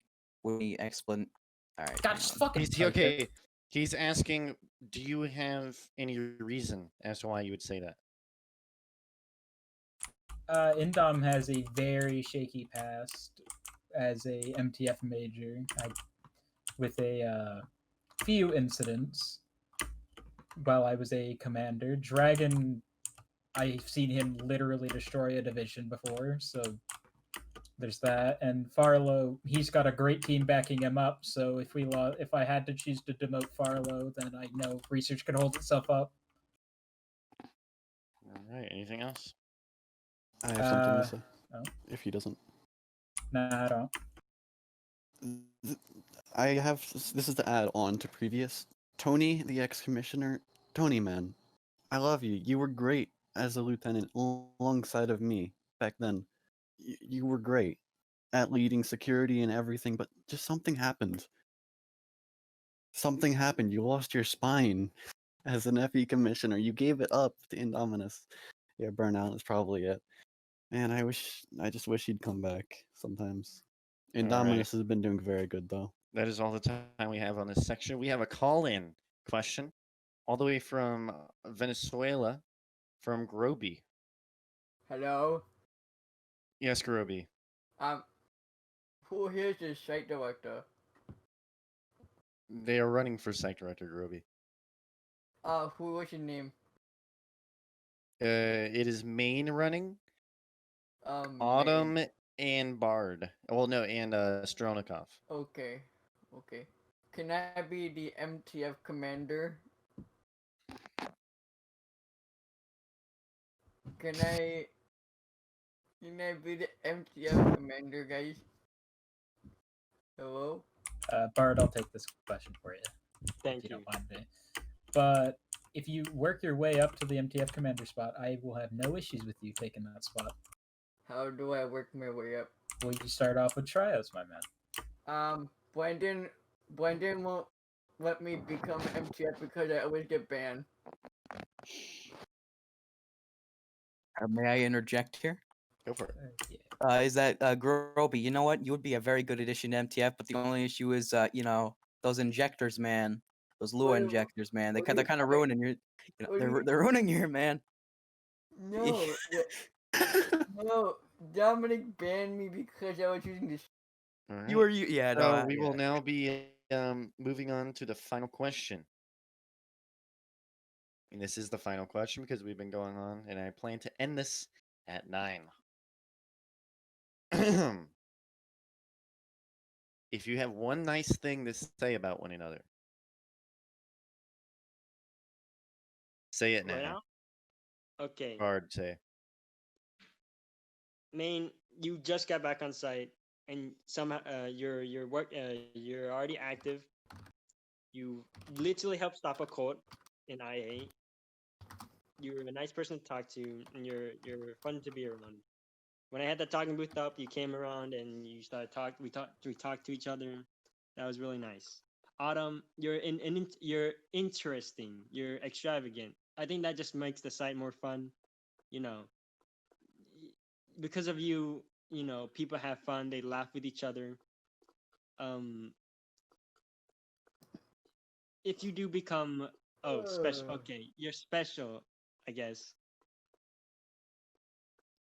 Speaker 3: explain. All right.
Speaker 7: God, just fucking.
Speaker 5: Okay. He's asking, do you have any reason as to why you would say that?
Speaker 7: Indom has a very shaky past as a MTF major, with a few incidents while I was a commander. Dragon, I've seen him literally destroy a division before, so There's that, and Farlow, he's got a great team backing him up. So if I had to choose to demote Farlow, then I know research can hold itself up.
Speaker 1: All right. Anything else?
Speaker 4: I have something
Speaker 7: Uh,
Speaker 4: to say.
Speaker 7: oh.
Speaker 4: If he doesn't.
Speaker 7: Nah, I don't.
Speaker 4: This is to add on to previous. Tony, the ex-commissioner. Tony, man, I love you. You were great as a lieutenant alongside of me back then. You were great at leading security and everything, but just something happened. Something happened. You lost your spine as an FE commissioner. You gave it up to Indominus. Yeah, burnout is probably it. Man, I just wish he'd come back sometimes.
Speaker 1: All right.
Speaker 4: Indominus has been doing very good though.
Speaker 1: That is all the time we have on this section. We have a call-in question all the way from Venezuela, from Groby.
Speaker 9: Hello.
Speaker 1: Yes, Groby.
Speaker 9: Who here is the site director?
Speaker 1: They are running for site director, Groby.
Speaker 9: Who was your name?
Speaker 1: It is Main running,
Speaker 9: Main.
Speaker 1: Autumn, and Bard. Well, no, and Stronikov.
Speaker 9: Okay. Can I be the MTF commander? Can I be the MTF commander, guys? Hello?
Speaker 7: Bard, I'll take this question for you.
Speaker 2: Thank
Speaker 7: if you
Speaker 2: you.
Speaker 7: don't mind me. But if you work your way up to the MTF commander spot, I will have no issues with you taking that spot.
Speaker 9: How do I work my way up?
Speaker 7: Well, you start off with trios, my man.
Speaker 9: Brendan won't let me become MTF because I always get banned.
Speaker 3: May I interject here?
Speaker 1: Go for it.
Speaker 7: Yeah.
Speaker 3: Is that Groby? You know what? You would be a very good addition to MTF, but the only issue is, those injectors, man. Those Lua
Speaker 9: What do-
Speaker 3: injectors, man.
Speaker 9: what do
Speaker 3: They're
Speaker 9: you-
Speaker 3: kind of ruining your.
Speaker 9: what do you-
Speaker 3: They're ruining your man.
Speaker 9: No, no. Dominic banned me because I was using this.
Speaker 1: All right.
Speaker 3: Yeah.
Speaker 1: So
Speaker 3: No.
Speaker 1: we will now be moving on to the final question. And this is the final question because we've been going on, and I plan to end this at 9. If you have one nice thing to say about one another, say it
Speaker 2: Right
Speaker 1: now.
Speaker 2: now? Okay.
Speaker 1: Hard say.
Speaker 2: Main, you just got back on site, and somehow you're already active. You literally helped stop a cult in IA. You're a nice person to talk to, and you're fun to be around. When I had the talking booth up, you came around and you started talking. We talked to each other. That was really nice. Autumn, you're you're interesting. You're extravagant. I think that just makes the site more fun. You know, because of you, people have fun. They laugh with each other. If you do become special, okay, you're special, I guess.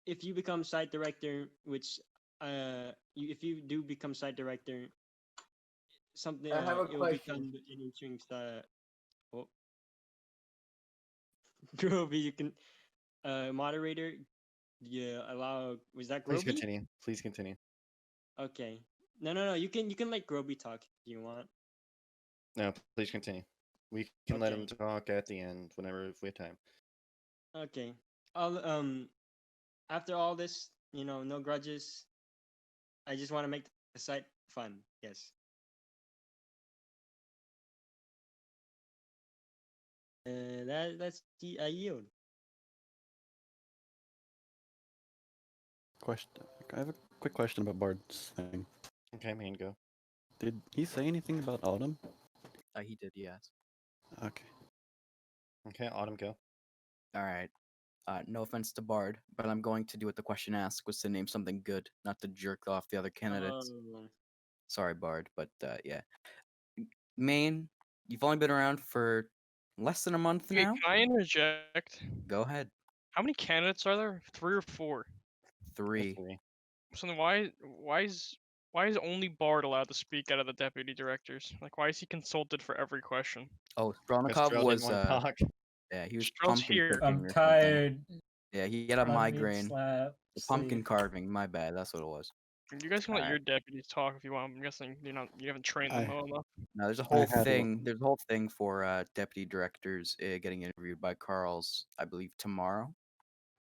Speaker 2: If you become site director, which if you do become site director, something
Speaker 9: I have a
Speaker 2: it will become
Speaker 9: question.
Speaker 2: an interesting oh. Groovy, you can moderator. Yeah, allow. Was that
Speaker 1: Please
Speaker 2: Groby?
Speaker 1: continue. Please continue.
Speaker 2: Okay. No. You can let Groby talk if you want.
Speaker 1: No, please continue. We can let him
Speaker 2: Okay.
Speaker 1: talk at the end whenever if we have time.
Speaker 2: Okay. After all this, no grudges. I just want to make the site fun. Yes. That's the I yield.
Speaker 4: Question. I have a quick question about Bard's thing.
Speaker 1: Okay, Main, go.
Speaker 4: Did he say anything about Autumn?
Speaker 3: He did, yes.
Speaker 4: Okay.
Speaker 1: Okay, Autumn, go.
Speaker 3: All right. No offense to Bard, but I'm going to do what the question asked, was to name something good, not to jerk off the other candidates. Sorry, Bard, but yeah. Main, you've only been around for less than a month
Speaker 6: Okay,
Speaker 3: now.
Speaker 6: can I interject?
Speaker 3: Go ahead.
Speaker 6: How many candidates are there? 3 or 4?
Speaker 3: 3.
Speaker 6: So then why is only Bard allowed to speak out of the deputy directors? Like, why is he consulted for every question?
Speaker 3: Oh,
Speaker 1: Because
Speaker 3: Stronikov
Speaker 1: Strel
Speaker 3: was
Speaker 1: didn't want to talk.
Speaker 3: yeah, he was
Speaker 6: Strel's
Speaker 3: pumpkin
Speaker 6: here.
Speaker 3: cooking
Speaker 7: I'm
Speaker 3: or something.
Speaker 7: tired.
Speaker 3: Yeah, he had a
Speaker 7: I need
Speaker 3: migraine.
Speaker 7: slap,
Speaker 3: Pumpkin
Speaker 7: sleep.
Speaker 3: carving, my bad, that's what it was.
Speaker 6: You guys can let
Speaker 3: Alright.
Speaker 6: your deputies talk if you want. I'm guessing you haven't trained them
Speaker 4: I-
Speaker 6: well enough.
Speaker 3: Now, there's a
Speaker 4: I
Speaker 3: whole
Speaker 4: had a-
Speaker 3: thing. There's a whole thing for deputy directors getting interviewed by Carl's, I believe, tomorrow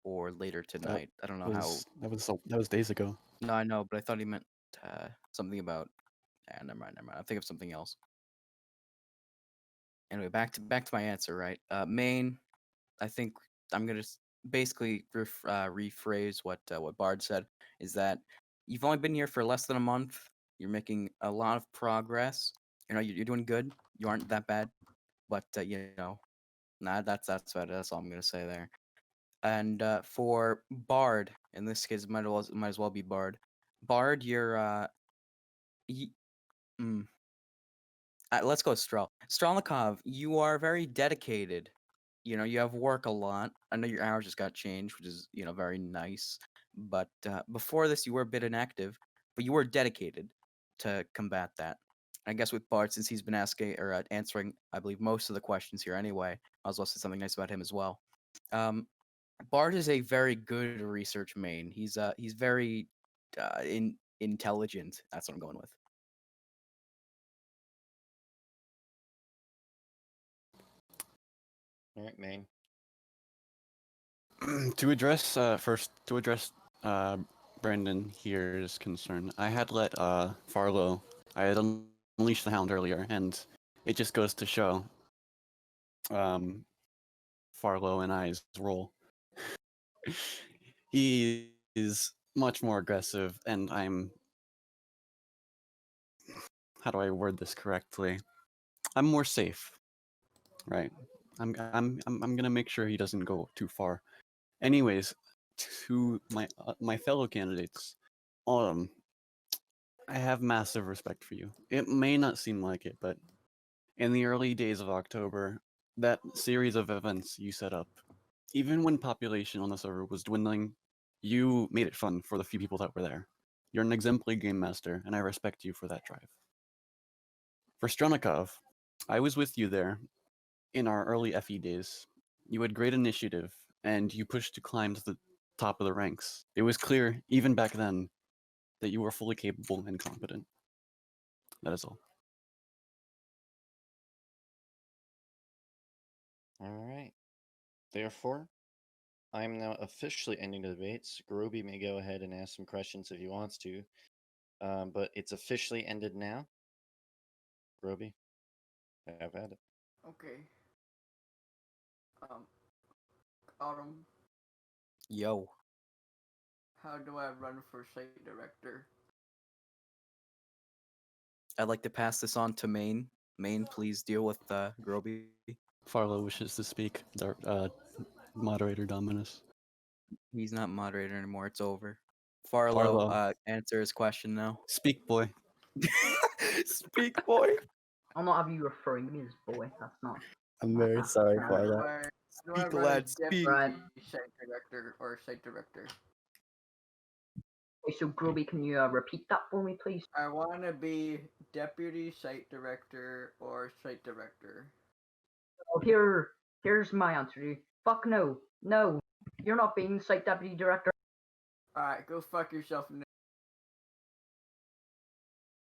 Speaker 3: or later tonight. I don't know how.
Speaker 4: That was days ago.
Speaker 3: No, I know, but I thought he meant something about. Never mind. I think of something else. Anyway, back to my answer. Right, Maine. I think I'm gonna basically rephrase what Bard said. Is that you've only been here for less than a month. You're making a lot of progress. You know, you're doing good. You aren't that bad, but you know, nah, that's about it. That's all I'm gonna say there. And for Bard, in this case, might as well be Bard. Bard, you're let's go with Strelnikov, you are very dedicated. You know, you have work a lot. I know your hours just got changed, which is, you know, very nice. But before this, you were a bit inactive, but you were dedicated to combat that. I guess with Bart, since he's been asking or answering, I believe, most of the questions here anyway, I was also say something nice about him as well. Bart is a very good research main. He's very intelligent. That's what I'm going with.
Speaker 5: All right, Maine.
Speaker 4: To address Brandon here's concern, I had let Farlow, I had unleashed the Hound earlier, and it just goes to show Farlow and I's role. He is much more aggressive, and how do I word this correctly? I'm more safe, right? I'm gonna make sure he doesn't go too far. Anyways, to my fellow candidates, I have massive respect for you. It may not seem like it, but in the early days of October, that series of events you set up, even when population on the server was dwindling, you made it fun for the few people that were there. You're an exemplary game master, and I respect you for that drive. For Strelnikov, I was with you there in our early FE days. You had great initiative, and you pushed to climb to the top of the ranks. It was clear, even back then, that you were fully capable and competent. That is all.
Speaker 5: All right. Therefore, I am now officially ending the debates. Groby may go ahead and ask some questions if he wants to, but it's officially ended now. Groby, have at it.
Speaker 9: Okay. Autumn,
Speaker 3: Yo.
Speaker 9: how do I run for site director?
Speaker 3: I'd like to pass this on to Maine. Maine, please deal with Groby.
Speaker 4: Farlow wishes to speak. Moderator Dominus.
Speaker 3: He's not moderator anymore. It's over. Farlow,
Speaker 4: Farlow.
Speaker 3: answer his question now.
Speaker 4: Speak, boy.
Speaker 3: Speak, boy.
Speaker 8: I'll not have you referring to me as boy. That's not.
Speaker 10: I'm very sorry
Speaker 8: How
Speaker 10: for
Speaker 8: do
Speaker 10: that.
Speaker 9: How do I
Speaker 3: Speak,
Speaker 9: run
Speaker 3: lad,
Speaker 9: as
Speaker 3: speak.
Speaker 9: deputy
Speaker 8: Right.
Speaker 9: site director or site director?
Speaker 8: Okay, so Groby, can you repeat that for me, please?
Speaker 9: I want to be deputy site director or site director.
Speaker 8: Well, here's my answer to you. Fuck no. No. You're not being site deputy director.
Speaker 9: Alright, go fuck yourself,